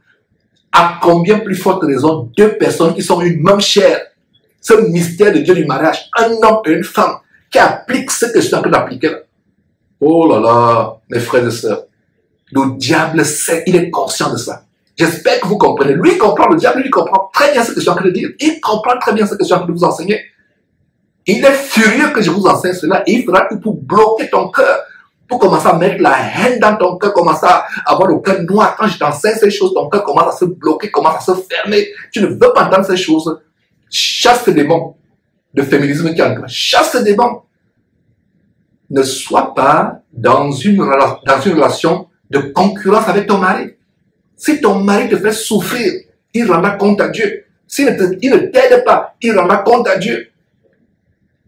Speaker 1: À combien plus forte raison deux personnes qui sont une même chair, ce mystère de Dieu du mariage, un homme et une femme qui appliquent ce que je suis en train d'appliquer là. Oh là là, mes frères et sœurs, le diable sait, il est conscient de ça. J'espère que vous comprenez. Lui comprend, le diable lui comprend très bien ce que je suis en train de dire. Il comprend très bien ce que je suis en train de vous enseigner. Il est furieux que je vous enseigne cela et il fera tout pour bloquer ton cœur, pour commencer à mettre la haine dans ton cœur, commencer à avoir le cœur noir. Quand je t'enseigne ces choses, ton cœur commence à se bloquer, commence à se fermer. Tu ne veux pas entendre ces choses. Chasse ce démon de féminisme qui est en toi. Chasse ce démon. Ne sois pas dans une relation de concurrence avec ton mari. Si ton mari te fait souffrir, il rendra compte à Dieu. il ne t'aide pas, il rendra compte à Dieu.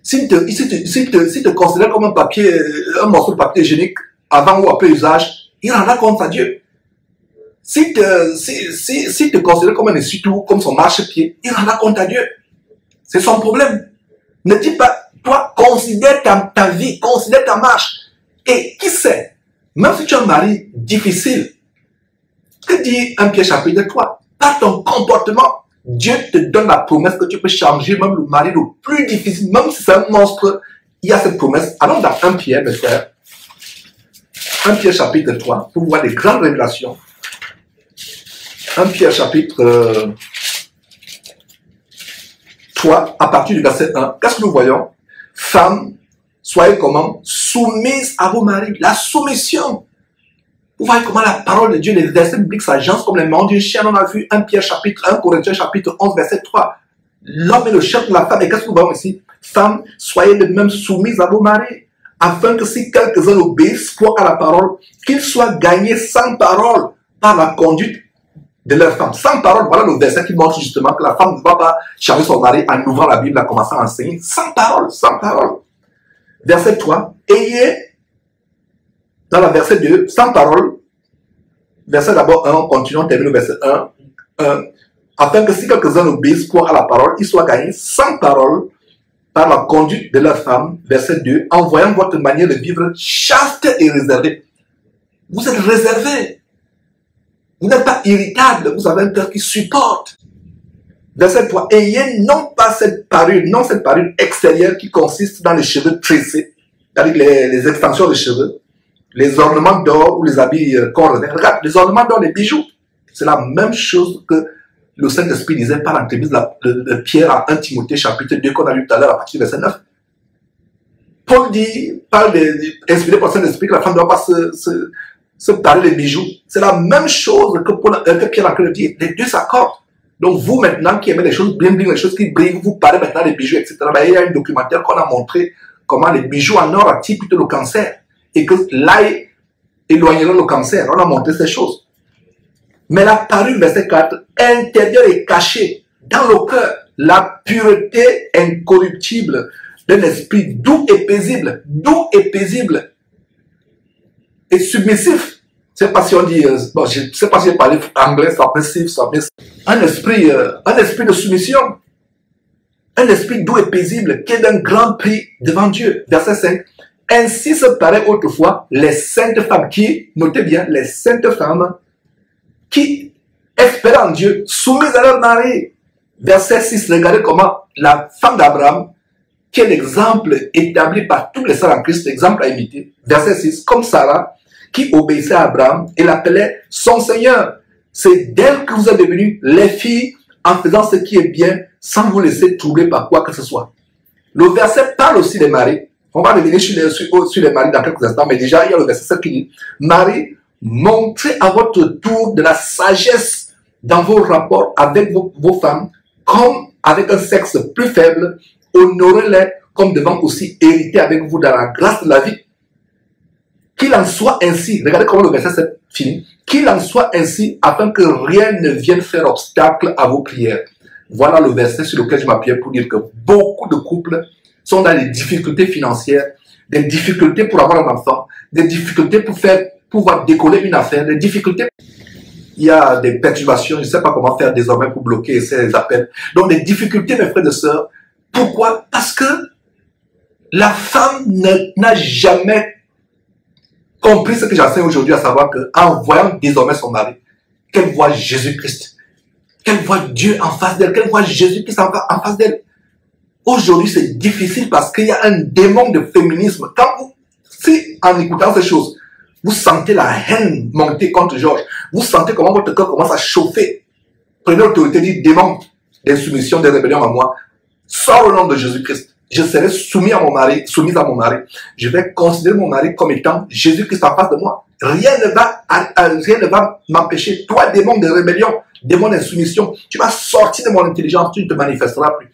Speaker 1: S'il te considère comme un morceau de papier hygiénique avant ou après usage, il rendra compte à Dieu. S'il te considère comme un essuie-tout, comme son marchepied, il rendra compte à Dieu. C'est son problème. Ne dis pas, toi, considère ta vie, considère ta marche. Et qui sait, même si tu as un mari difficile, que dit 1 Pierre chapitre 3? Par ton comportement, Dieu te donne la promesse que tu peux changer même le mari le plus difficile, même si c'est un monstre, il y a cette promesse. Allons dans 1 Pierre, mes frères. 1 Pierre chapitre 3, pour voir les grandes révélations. 1 Pierre chapitre 3, à partir du verset 1. Qu'est-ce que nous voyons? Femmes, soyez comment? Soumises à vos maris. La soumission. Vous voyez comment la parole de Dieu, les versets bibliques s'agencent comme les mains d'une chienne. On a vu 1 Pierre chapitre 1, Corinthiens chapitre 11, verset 3. L'homme est le chef de la femme. Et qu'est-ce que nous voyons ici? Femmes, soyez de même soumises à vos maris, afin que si quelques-uns obéissent à la parole, qu'ils soient gagnés sans parole par la conduite de leur femme. Sans parole, voilà le verset qui montre justement que la femme ne va pas changer son mari en ouvrant la Bible, en commençant à enseigner. Sans parole, sans parole. Verset 3. Ayez, dans la verset 2, sans parole, verset d'abord 1, continuons, terminons le verset 1, afin que si quelques-uns obéissent à la parole, ils soient gagnés sans parole par la conduite de leur femme. Verset 2, en voyant votre manière de vivre chaste et réservée. Vous êtes réservés. Vous n'êtes pas irritable, vous avez un cœur qui supporte. Verset 3, ayez non pas cette parure extérieure qui consiste dans les cheveux tressés, avec les extensions de cheveux, les ornements d'or ou les habits qu'on revêt. Regarde, les ornements d'or, les bijoux, c'est la même chose que le Saint-Esprit disait par l'entremise de Pierre en 1 Timothée chapitre 2 qu'on a lu tout à l'heure à partir du verset 9. Paul inspiré par le Saint-Esprit, que la femme ne doit pas se parler des bijoux. C'est la même chose que Pierre en train de dire. Les deux s'accordent. Donc vous maintenant qui aimez les choses bling bling, les choses qui brillent, vous parlez maintenant des bijoux, etc. Ben, il y a un documentaire qu'on a montré comment les bijoux en or attirent plutôt le cancer. Et que l'ail éloignera le cancer. On a montré ces choses. Mais la parure, verset 4, intérieure et cachée dans le cœur, la pureté incorruptible d'un esprit doux et paisible et submissif. Je ne sais pas si on dit, bon, je ne sais pas si j'ai parlé anglais, submissif. Un esprit de soumission. Un esprit doux et paisible qui est d'un grand prix devant Dieu. Verset 5. Ainsi se paraît autrefois les saintes femmes qui, notez bien, les saintes femmes qui espèrent en Dieu, soumises à leur mari. Verset 6. Regardez comment la femme d'Abraham, qui est l'exemple établi par tous les saints en Christ, l'exemple à imiter. Verset 6. Comme Sarah, qui obéissait à Abraham et l'appelait son Seigneur. C'est d'elle que vous êtes devenus les filles en faisant ce qui est bien sans vous laisser troubler par quoi que ce soit. Le verset parle aussi des maris. On va revenir sur les maris dans quelques instants, mais déjà il y a le verset 7 qui dit Marie, montrez à votre tour de la sagesse dans vos rapports avec vos femmes, comme avec un sexe plus faible, honorez-les comme devant aussi hériter avec vous dans la grâce de la vie. Qu'il en soit ainsi, regardez comment le verset 7 finit, qu'il en soit ainsi afin que rien ne vienne faire obstacle à vos prières. Voilà le verset sur lequel je m'appuie pour dire que beaucoup de couples sont dans des difficultés financières, des difficultés pour avoir un enfant, des difficultés pour pouvoir décoller une affaire, des difficultés. Il y a des perturbations, je ne sais pas comment faire désormais pour bloquer ces appels. Donc des difficultés, mes frères et sœurs. Pourquoi? Parce que la femme n'a jamais compris ce que j'enseigne aujourd'hui, à savoir qu'en voyant désormais son mari, qu'elle voit Jésus-Christ, qu'elle voit Dieu en face d'elle, qu'elle voit Jésus-Christ en face d'elle. Aujourd'hui, c'est difficile parce qu'il y a un démon de féminisme. Si en écoutant ces choses, vous sentez la haine monter contre Georges, vous sentez comment votre cœur commence à chauffer, prenez l'autorité du démon d'insoumission, de rébellion à moi, sors au nom de Jésus-Christ. Je serai soumise à mon mari. Je vais considérer mon mari comme étant Jésus-Christ en face de moi. Rien ne va m'empêcher. Toi, démon de rébellion, démon d'insoumission, tu vas sortir de mon intelligence, tu ne te manifesteras plus.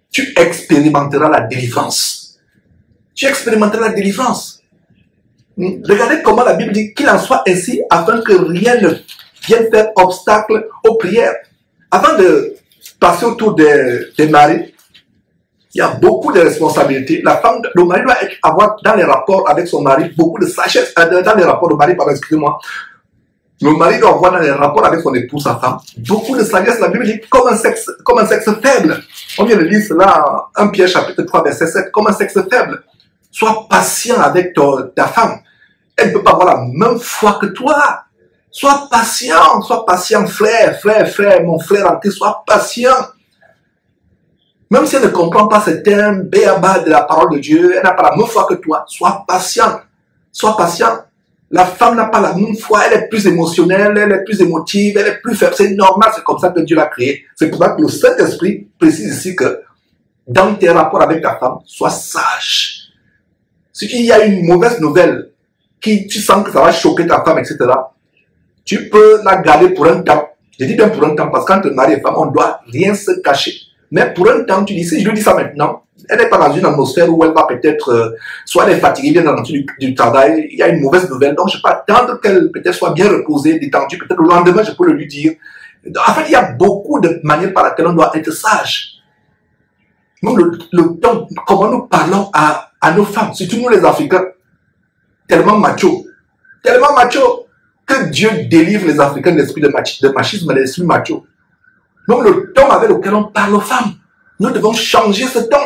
Speaker 1: Tu expérimenteras la délivrance. Regardez comment la Bible dit qu'il en soit ainsi afin que rien ne vienne faire obstacle aux prières. Avant de passer autour des maris. Il y a beaucoup de responsabilités. La femme, le mari doit avoir dans les rapports avec son mari beaucoup de sagesse. Dans les rapports de mari, pardon, excusez-moi. Le mari doit avoir dans les rapports avec son épouse, sa femme, beaucoup de sagesse. La Bible dit comme un sexe faible. On vient de lire cela en 1 Pierre chapitre 3, verset 7. Comme un sexe faible. Sois patient avec ta femme. Elle ne peut pas avoir la même foi que toi. Sois patient, frère, mon frère en Christ, sois patient. Même si elle ne comprend pas ces termes béaba de la parole de Dieu, elle n'a pas la même foi que toi, sois patient. Sois patient. La femme n'a pas la même foi, elle est plus émotionnelle, elle est plus émotive, elle est plus faible. C'est normal, c'est comme ça que Dieu l'a créé. C'est pour ça que le Saint-Esprit précise ici que dans tes rapports avec ta femme, sois sage. Si il y a une mauvaise nouvelle, tu sens que ça va choquer ta femme, etc., tu peux la garder pour un temps. Je dis bien pour un temps, parce que quand tu es mari et femme, on ne doit rien se cacher. Mais pour un temps, tu dis, si je lui dis ça maintenant, elle n'est pas dans une atmosphère où elle va peut-être, soit elle est fatiguée, bien dans la nature du travail, il y a une mauvaise nouvelle, donc je peux attendre qu'elle peut-être soit bien reposée, détendue, peut-être le lendemain, je peux le lui dire. En fait, il y a beaucoup de manières par lesquelles on doit être sage. Même le temps, comment nous parlons à nos femmes, surtout nous les Africains, tellement macho, que Dieu délivre les Africains de l'esprit de machisme et de l'esprit macho. Donc le ton avec lequel on parle aux femmes, nous devons changer ce ton.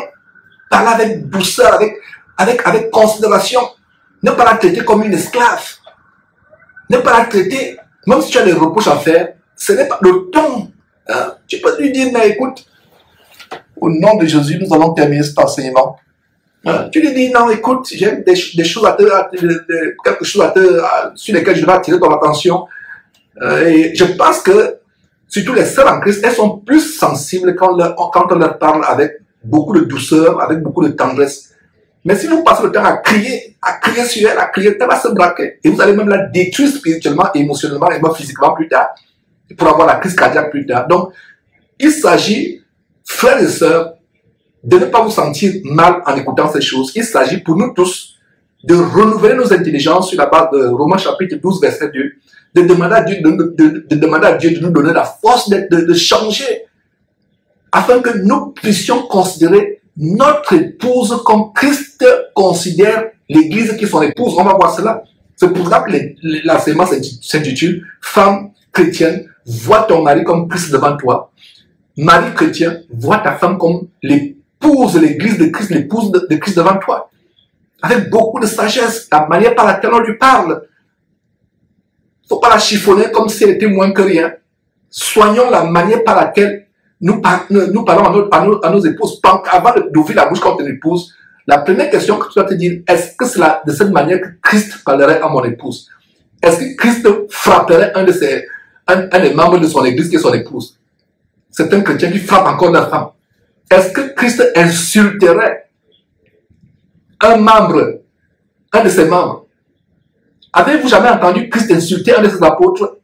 Speaker 1: Parler avec douceur, avec considération. Ne pas la traiter comme une esclave. Ne pas la traiter, même si tu as des reproches à faire, ce n'est pas le ton. Hein? Tu peux lui dire, mais écoute, au nom de Jésus, nous allons terminer cet enseignement. Tu lui dis, non, écoute, j'ai des choses quelque chose sur lesquelles je vais attirer ton attention. Et je pense que, surtout les sœurs en Christ, elles sont plus sensibles quand on leur parle avec beaucoup de douceur, avec beaucoup de tendresse. Mais si vous passez le temps à crier sur elle, elle va se braquer. Et vous allez même la détruire spirituellement, émotionnellement et même physiquement plus tard. Pour avoir la crise cardiaque plus tard. Donc, il s'agit, frères et sœurs, de ne pas vous sentir mal en écoutant ces choses. Il s'agit pour nous tous de renouveler nos intelligences sur la base de Romains chapitre 12, verset 2, de demander à Dieu de nous donner la force de changer, afin que nous puissions considérer notre épouse comme Christ considère l'Église qui est son épouse. On va voir cela. C'est pour ça que l'enseignement s'intitule « Femme chrétienne, vois ton mari comme Christ devant toi. Mari chrétien, vois ta femme comme l'épouse de l'Église de Christ, l'épouse de Christ devant toi. » Avec beaucoup de sagesse, la manière par laquelle on lui parle. Il ne faut pas la chiffonner comme si elle était moins que rien. Soignons la manière par laquelle nous parlons à nos épouses. Avant d'ouvrir la bouche contre une épouse, la première question que tu dois te dire, est-ce que c'est de cette manière que Christ parlerait à mon épouse? Est-ce que Christ frapperait un des membres de son église qui est son épouse? C'est un chrétien qui frappe encore la femme. Est-ce que Christ insulterait un de ses membres? Avez-vous jamais entendu Christ insulter un de ses apôtres?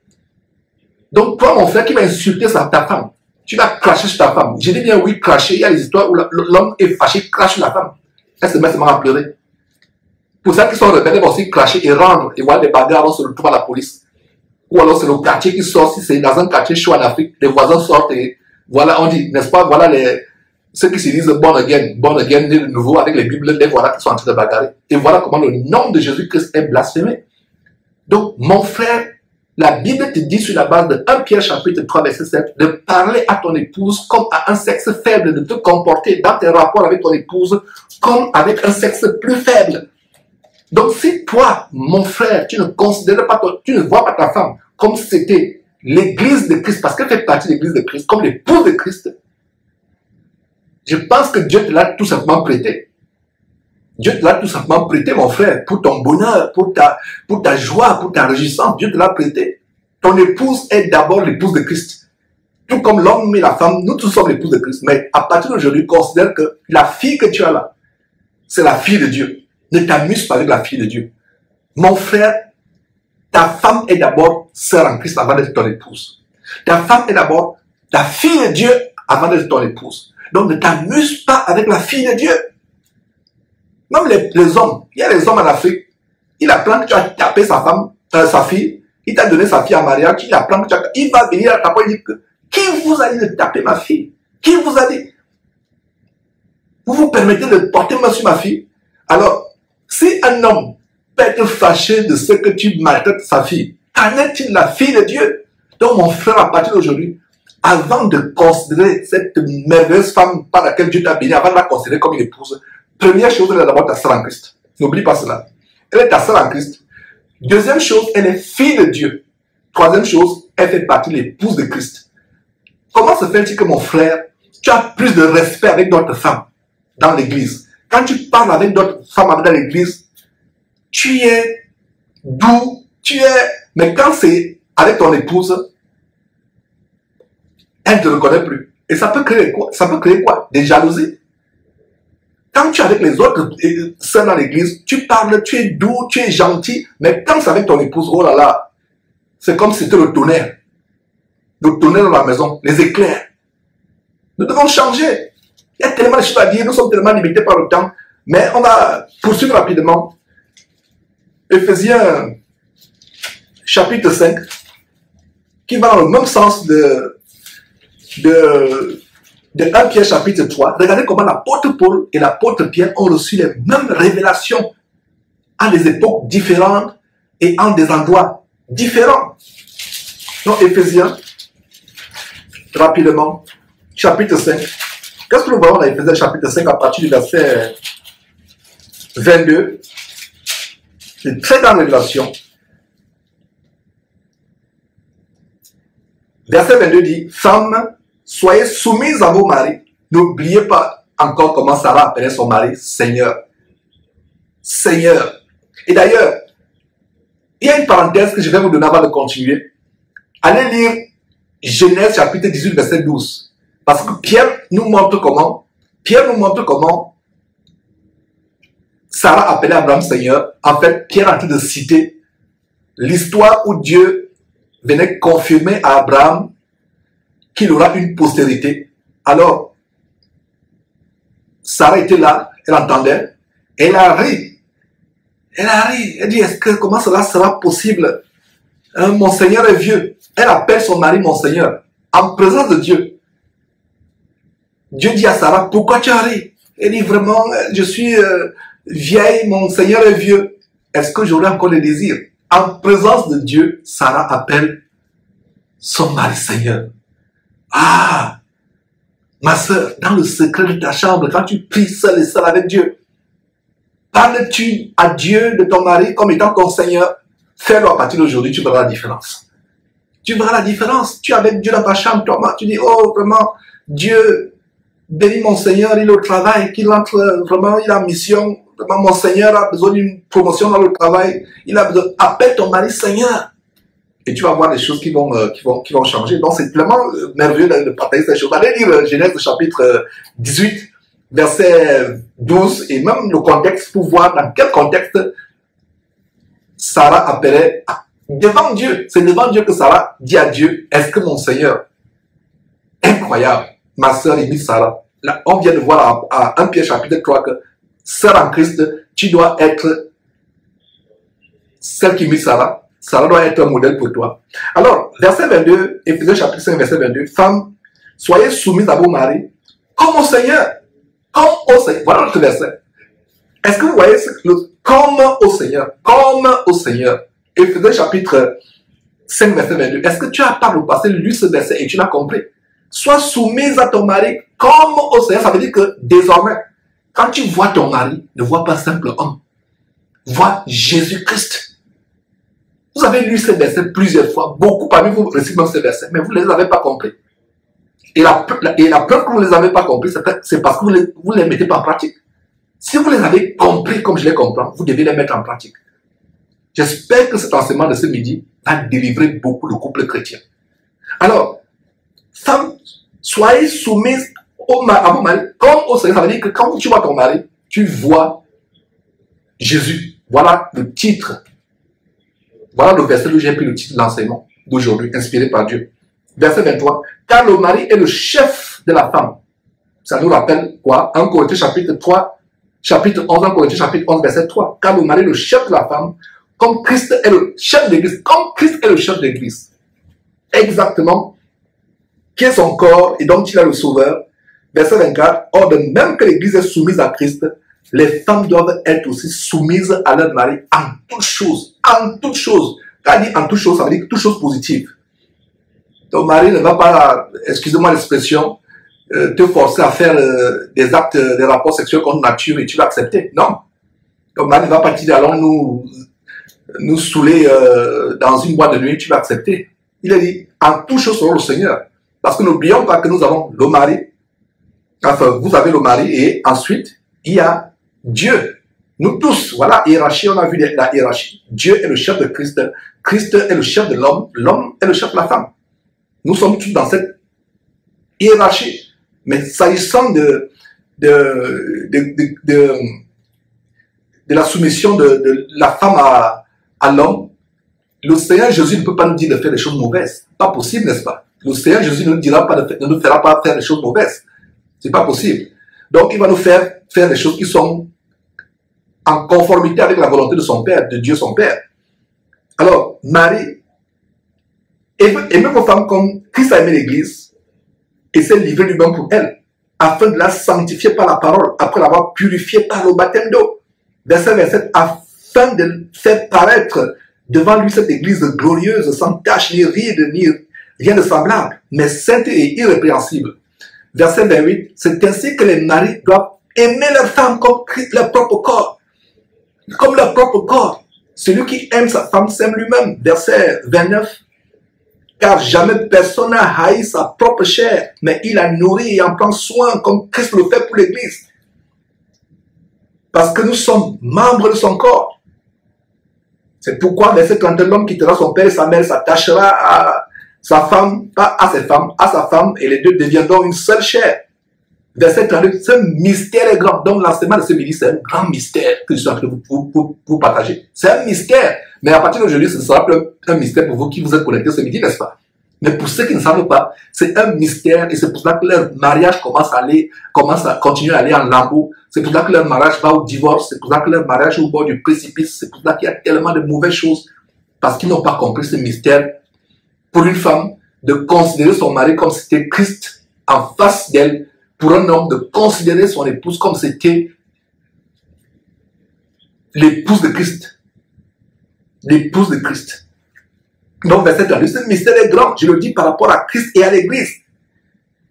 Speaker 1: Donc toi, mon frère, qui va insulter ta femme, tu vas cracher sur ta femme. Je dis bien oui, cracher. Il y a des histoires où l'homme est fâché, crache sur la femme. Elle se met seulement à pleurer. Pour ça qu'ils sont rebelles, ils vont aussi cracher et rendre. Et voir des bagarres, on se retrouve à la police. Ou alors c'est le quartier qui sort. Si c'est dans un quartier chaud en Afrique, les voisins sortent et voilà, on dit, n'est-ce pas, voilà ceux qui se disent born again, né de nouveau, avec les Bibles, les voilà qui sont en train de bagarrer. Et voilà comment le nom de Jésus-Christ est blasphémé. Donc, mon frère, la Bible te dit sur la base de 1 Pierre chapitre 3 verset 7 de parler à ton épouse comme à un sexe faible, de te comporter dans tes rapports avec ton épouse comme avec un sexe plus faible. Donc si toi, mon frère, tu ne considères pas, tu ne vois pas ta femme comme si c'était l'église de Christ, parce qu'elle fait partie de l'église de Christ, comme l'épouse de Christ, je pense que Dieu te l'a tout simplement prêté. Dieu te l'a tout simplement prêté, mon frère, pour ton bonheur, pour ta joie, pour ta réjouissance. Dieu te l'a prêté. Ton épouse est d'abord l'épouse de Christ. Tout comme l'homme et la femme, nous tous sommes l'épouse de Christ. Mais à partir d'aujourd'hui, considère que la fille que tu as là, c'est la fille de Dieu. Ne t'amuse pas avec la fille de Dieu. Mon frère, ta femme est d'abord sœur en Christ avant d'être ton épouse. Ta femme est d'abord ta fille de Dieu avant d'être ton épouse. Donc ne t'amuse pas avec la fille de Dieu. Même les hommes, il y a les hommes en Afrique, il apprend que tu as tapé sa femme, sa fille, il t'a donné sa fille en mariage, il apprend que il va venir à ta porte et dire que qui vous a dit de taper ma fille? Qui vous a dit? Vous vous permettez de porter main sur ma fille? Alors, si un homme peut être fâché de ce que tu maltraites sa fille, qu'en est-il la fille de Dieu? Donc mon frère, à partir d'aujourd'hui, avant de considérer cette merveilleuse femme par laquelle Dieu t'a béni, avant de la considérer comme une épouse, première chose, elle est d'abord ta sœur en Christ. N'oublie pas cela. Elle est ta sœur en Christ. Deuxième chose, elle est fille de Dieu. Troisième chose, elle fait partie de l'épouse de Christ. Comment se fait-il que mon frère, tu as plus de respect avec d'autres femmes dans l'église? Quand tu parles avec d'autres femmes dans l'église, tu es doux, mais quand c'est avec ton épouse, elle ne te reconnaît plus. Et ça peut créer quoi? Ça peut créer quoi? Des jalousies. Quand tu es avec les autres sœurs dans l'église, tu parles, tu es doux, tu es gentil, mais quand c'est avec ton épouse, oh là là, c'est comme si c'était le tonnerre. Le tonnerre dans la maison, les éclairs. Nous devons changer. Il y a tellement de choses à dire, nous sommes tellement limités par le temps, mais on va poursuivre rapidement. Éphésiens chapitre 5, qui va dans le même sens de 1 Pierre chapitre 3. Regardez comment l'apôtre Paul et l'apôtre Pierre ont reçu les mêmes révélations à des époques différentes et en des endroits différents. Donc Éphésiens, rapidement, chapitre 5. Qu'est-ce que nous voyons dans Éphésiens chapitre 5 à partir du verset 22? C'est une très grande révélation. Verset 22 dit, femmes, soyez soumises à vos maris. N'oubliez pas encore comment Sarah appelait son mari Seigneur. Seigneur. Et d'ailleurs, il y a une parenthèse que je vais vous donner avant de continuer. Allez lire Genèse chapitre 18, verset 12. Parce que Pierre nous montre comment Sarah appelait Abraham Seigneur. En fait, Pierre est en train de citer l'histoire où Dieu venait confirmer à Abraham qu'il aura une postérité. Alors, Sarah était là, elle entendait, elle a ri. Elle dit, comment cela sera possible? Mon Seigneur est vieux. Elle appelle son mari mon Seigneur, en présence de Dieu. Dieu dit à Sarah, pourquoi tu as ri? Elle dit, vraiment, je suis vieille, mon Seigneur est vieux. Est-ce que j'aurai encore le désir? En présence de Dieu, Sarah appelle son mari Seigneur. Ah, ma soeur, dans le secret de ta chambre, quand tu pries seul et seul avec Dieu, parles-tu à Dieu de ton mari comme étant ton Seigneur? Fais-le à partir d'aujourd'hui, tu verras la différence. Tu verras la différence. Tu es avec Dieu dans ta chambre, toi, tu dis, oh, vraiment, Dieu, bénis mon Seigneur, il est au travail, qu'il entre, vraiment, il a mission. Vraiment, mon Seigneur a besoin d'une promotion dans le travail. Il a besoin, appelle ton mari Seigneur. Et tu vas voir des choses qui vont changer. Donc, c'est vraiment merveilleux de partager ces choses. Allez lire Genèse chapitre 18, verset 12, et même le contexte pour voir dans quel contexte Sarah appelait devant Dieu. C'est devant Dieu que Sarah dit à Dieu, est-ce que mon Seigneur? Incroyable. Ma sœur et Sarah. Là, on vient de voir à 1 Pierre chapitre 3 que sœur en Christ, tu dois être celle qui imite Sarah. Sarah doit être un modèle pour toi. Alors, verset 22, Éphésiens chapitre 5, verset 22, femmes, soyez soumises à vos maris, comme au Seigneur. Comme au Seigneur. Voilà notre verset. Est-ce que vous voyez comme au Seigneur? Comme au Seigneur. Éphésiens chapitre 5, verset 22. Est-ce que tu as par le passé lu ce verset et tu l'as compris? Sois soumise à ton mari comme au Seigneur. Ça veut dire que désormais, quand tu vois ton mari, ne vois pas simple homme. Vois Jésus-Christ. Vous avez lu ces versets plusieurs fois. Beaucoup parmi vous récitent même ces versets, mais vous ne les avez pas compris. Et la preuve que vous ne les avez pas compris, c'est parce que vous ne les mettez pas en pratique. Si vous les avez compris comme je les comprends, vous devez les mettre en pratique. J'espère que cet enseignement de ce midi va délivrer beaucoup de couples chrétiens. Alors, femmes, soyez soumises à vos maris comme au Seigneur. Ça veut dire que quand tu vois ton mari, tu vois Jésus. Voilà le titre. Voilà le verset où j'ai pris le titre de l'enseignement d'aujourd'hui, inspiré par Dieu. Verset 23. Car le mari est le chef de la femme. Ça nous rappelle quoi? 1 Corinthiens chapitre 3, chapitre 11, 1 Corinthiens chapitre 11, verset 3. Car le mari est le chef de la femme, comme Christ est le chef de l'église. Comme Christ est le chef de l'église. Exactement. Qui est son corps et dont il est le sauveur. Verset 24, or de même que l'Église est soumise à Christ, les femmes doivent être aussi soumises à leur mari en toutes choses. En toutes choses. Quand on dit en toutes choses, ça veut dire toutes choses positives. Ton mari ne va pas, excusez-moi l'expression, te forcer à faire des actes, des rapports sexuels contre nature et tu vas accepter. Non. Ton mari ne va pas dire allons nous saouler dans une boîte de nuit, tu vas accepter. Il a dit en toutes choses selon le Seigneur. Parce que n'oublions pas que nous avons le mari, enfin vous avez le mari et ensuite il y a Dieu. Nous tous, voilà, hiérarchie, on a vu la hiérarchie. Dieu est le chef de Christ, Christ est le chef de l'homme, l'homme est le chef de la femme. Nous sommes tous dans cette hiérarchie. Mais s'agissant de la soumission de la femme à l'homme, le Seigneur Jésus ne peut pas nous dire de faire des choses mauvaises. Pas possible, n'est-ce pas? Le Seigneur Jésus ne nous fera pas faire des choses mauvaises. C'est pas possible. Donc, il va nous faire des choses qui sont en conformité avec la volonté de son Père, de Dieu son Père. Alors, Marie, aimez vos femmes comme Christ a aimé l'Église et s'est livré lui-même pour elle, afin de la sanctifier par la parole, après l'avoir purifiée par le baptême d'eau. Verset 27, afin de faire paraître devant lui cette Église glorieuse, sans tache, ni ride, ni rien de semblable, mais sainte et irrépréhensible. Verset 28, c'est ainsi que les maris doivent aimer leur femme comme leur propre corps. Comme leur propre corps. Celui qui aime sa femme s'aime lui-même. Verset 29, car jamais personne n'a haï sa propre chair, mais il la nourrit et en prend soin comme Christ le fait pour l'Église. Parce que nous sommes membres de son corps. C'est pourquoi, verset 32, l'homme quittera son père et sa mère, s'attachera à sa femme, pas à ses femmes, à sa femme, et les deux deviendront une seule chair. Verset 32, ce mystère est grand. Donc l'enseignement de ce midi, c'est un grand mystère que je suis en train de vous partager. C'est un mystère. Mais à partir d'aujourd'hui, ce sera un mystère pour vous qui vous êtes connectés ce midi, n'est-ce pas? Mais pour ceux qui ne savent pas, c'est un mystère et c'est pour ça que leur mariage commence à continuer à aller en lambeaux. C'est pour ça que leur mariage va au divorce. C'est pour ça que leur mariage est au bord du précipice. C'est pour ça qu'il y a tellement de mauvaises choses. Parce qu'ils n'ont pas compris ce mystère. Pour une femme, de considérer son mari comme si c'était Christ en face d'elle. Pour un homme, de considérer son épouse comme si c'était l'épouse de Christ. L'épouse de Christ. Donc, verset 32, ce mystère est grand. Je le dis par rapport à Christ et à l'Église.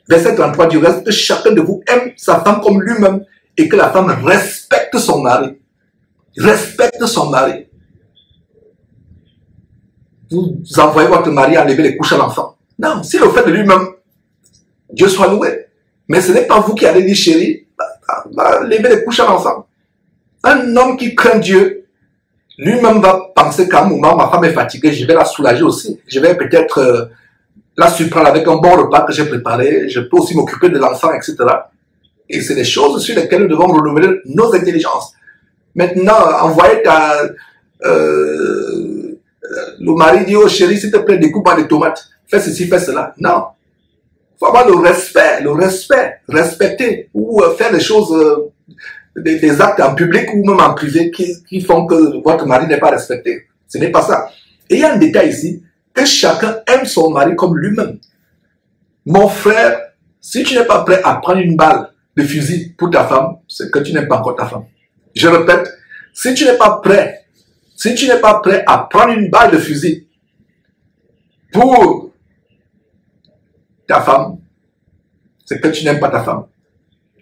Speaker 1: Verset 33, du reste, que chacun de vous aime sa femme comme lui-même et que la femme respecte son mari. Respecte son mari. Vous envoyez votre mari à enlever les couches à l'enfant. Non, si le fait de lui-même, Dieu soit loué. Mais ce n'est pas vous qui allez dire, chérie, lever les couches à l'enfant. Un homme qui craint Dieu, lui-même va penser qu'à un moment, ma femme est fatiguée, je vais la soulager aussi. Je vais peut-être la surprendre avec un bon repas que j'ai préparé. Je peux aussi m'occuper de l'enfant, etc. Et c'est des choses sur lesquelles nous devons renouveler nos intelligences. Maintenant, envoyer le mari dit, oh chérie, s'il te plaît, découpe-moi des tomates. Fais ceci, fais cela. Non. Il faut avoir le respect, respecter, ou faire des choses, des actes en public ou même en privé qui font que votre mari n'est pas respecté. Ce n'est pas ça. Et il y a un détail ici, que chacun aime son mari comme lui-même. Mon frère, si tu n'es pas prêt à prendre une balle de fusil pour ta femme, c'est que tu n'aimes pas encore ta femme. Je répète, si tu n'es pas prêt à prendre une balle de fusil pour ta femme, c'est que tu n'aimes pas ta femme.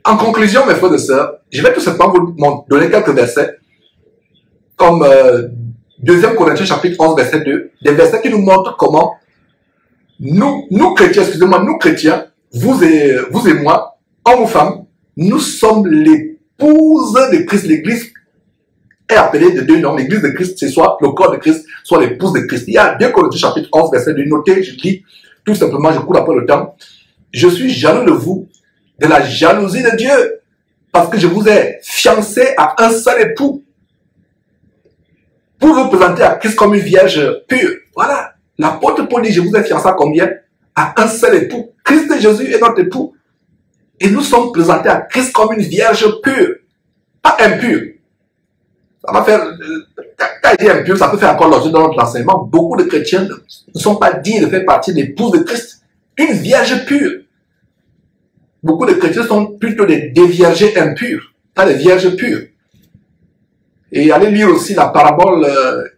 Speaker 1: En conclusion, mes frères et sœurs, je vais tout simplement vous donner quelques versets, comme 2 Corinthiens chapitre 11, verset 2, des versets qui nous montrent comment nous chrétiens, vous et moi, hommes ou femmes, nous sommes l'épouse de Christ. L'Église est appelée de deux noms. L'Église de Christ, c'est soit le corps de Christ, soit l'épouse de Christ. Il y a 2 Corinthiens chapitre 11, verset 2, notez, je lis, tout simplement, je cours après le temps. Je suis jaloux de vous, de la jalousie de Dieu, parce que je vous ai fiancé à un seul époux, pour vous présenter à Christ comme une vierge pure. Voilà. L'apôtre Paul dit, je vous ai fiancé à combien? À un seul époux. Christ et Jésus est notre époux. Et nous sommes présentés à Christ comme une vierge pure, pas impure. Ça va faire, quand il dit impur, ça peut faire encore l'objet dans notre enseignement. Beaucoup de chrétiens ne sont pas dignes de faire partie de l'épouse de Christ. Une vierge pure. beaucoup de chrétiens sont plutôt des déviergés impurs, pas des vierges pures. Et allez lire aussi la parabole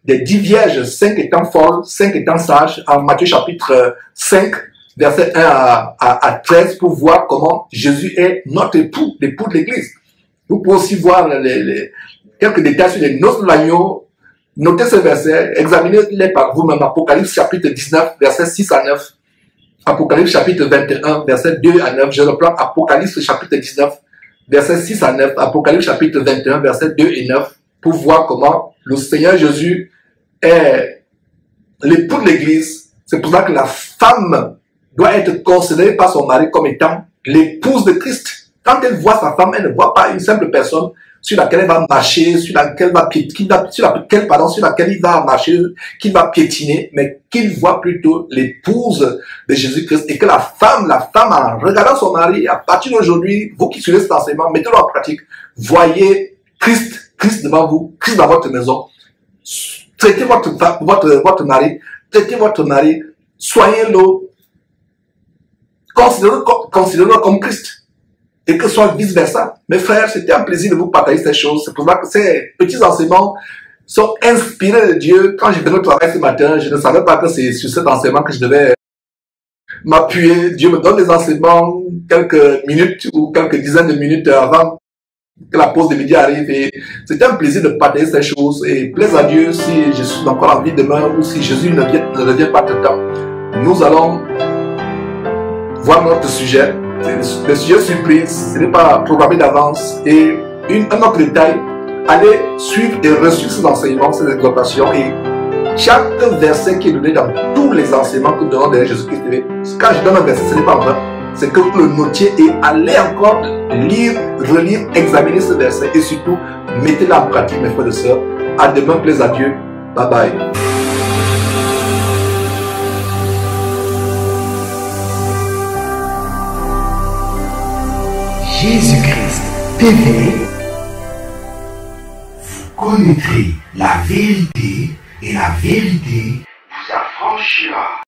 Speaker 1: des 10 vierges, 5 étant folles, 5 étant sages, en Matthieu chapitre 5, verset 1 à 13, pour voir comment Jésus est notre époux, l'époux de l'Église. Vous pouvez aussi voir quelques détails sur les noces de l'agneau. Notez ce verset, examinez-les par vous-même. Apocalypse chapitre 19, verset 6 à 9. Apocalypse chapitre 21, verset 2 à 9. Je reprends Apocalypse chapitre 19, verset 6 à 9. Apocalypse chapitre 21, verset 2 et 9. Pour voir comment le Seigneur Jésus est l'époux de l'Église. C'est pour ça que la femme doit être considérée par son mari comme étant l'épouse de Christ. Quand elle voit sa femme, elle ne voit pas une simple personne sur laquelle elle va marcher, sur laquelle il va marcher, qu'il va piétiner, mais qu'il voit plutôt l'épouse de Jésus-Christ, et que la femme, en regardant son mari, à partir d'aujourd'hui, vous qui suivez cet enseignement, mettez-le en pratique, voyez Christ devant vous, Christ dans votre maison, traitez votre mari, soignez-le, considérez-le comme Christ. Et que ce soit vice-versa. Mes frères, c'était un plaisir de vous partager ces choses. C'est pour ça que ces petits enseignements sont inspirés de Dieu. Quand je venais au travail ce matin, je ne savais pas que c'est sur cet enseignement que je devais m'appuyer. Dieu me donne des enseignements quelques minutes ou quelques dizaines de minutes avant que la pause de midi arrive. Et c'était un plaisir de partager ces choses. Et plaise à Dieu, si je suis encore en vie demain ou si Jésus ne revient pas tout le temps, nous allons voir notre sujet. Le sujet surprise, ce n'est pas programmé d'avance. Et un autre détail, allez suivre et reçuivre ces enseignements, ces exhortations. Et chaque verset qui est donné dans tous les enseignements que nous donnons derrière Jésus-Christ TV, quand je donne un verset, ce n'est pas vrai. C'est que vous le notiez et allez encore lire, relire, examiner ce verset. Et surtout, mettez-le en pratique, mes frères et sœurs. À demain, plaise à Dieu. Bye bye.
Speaker 2: Jésus-Christ TV, vous connaîtrez la vérité et la vérité vous affranchira.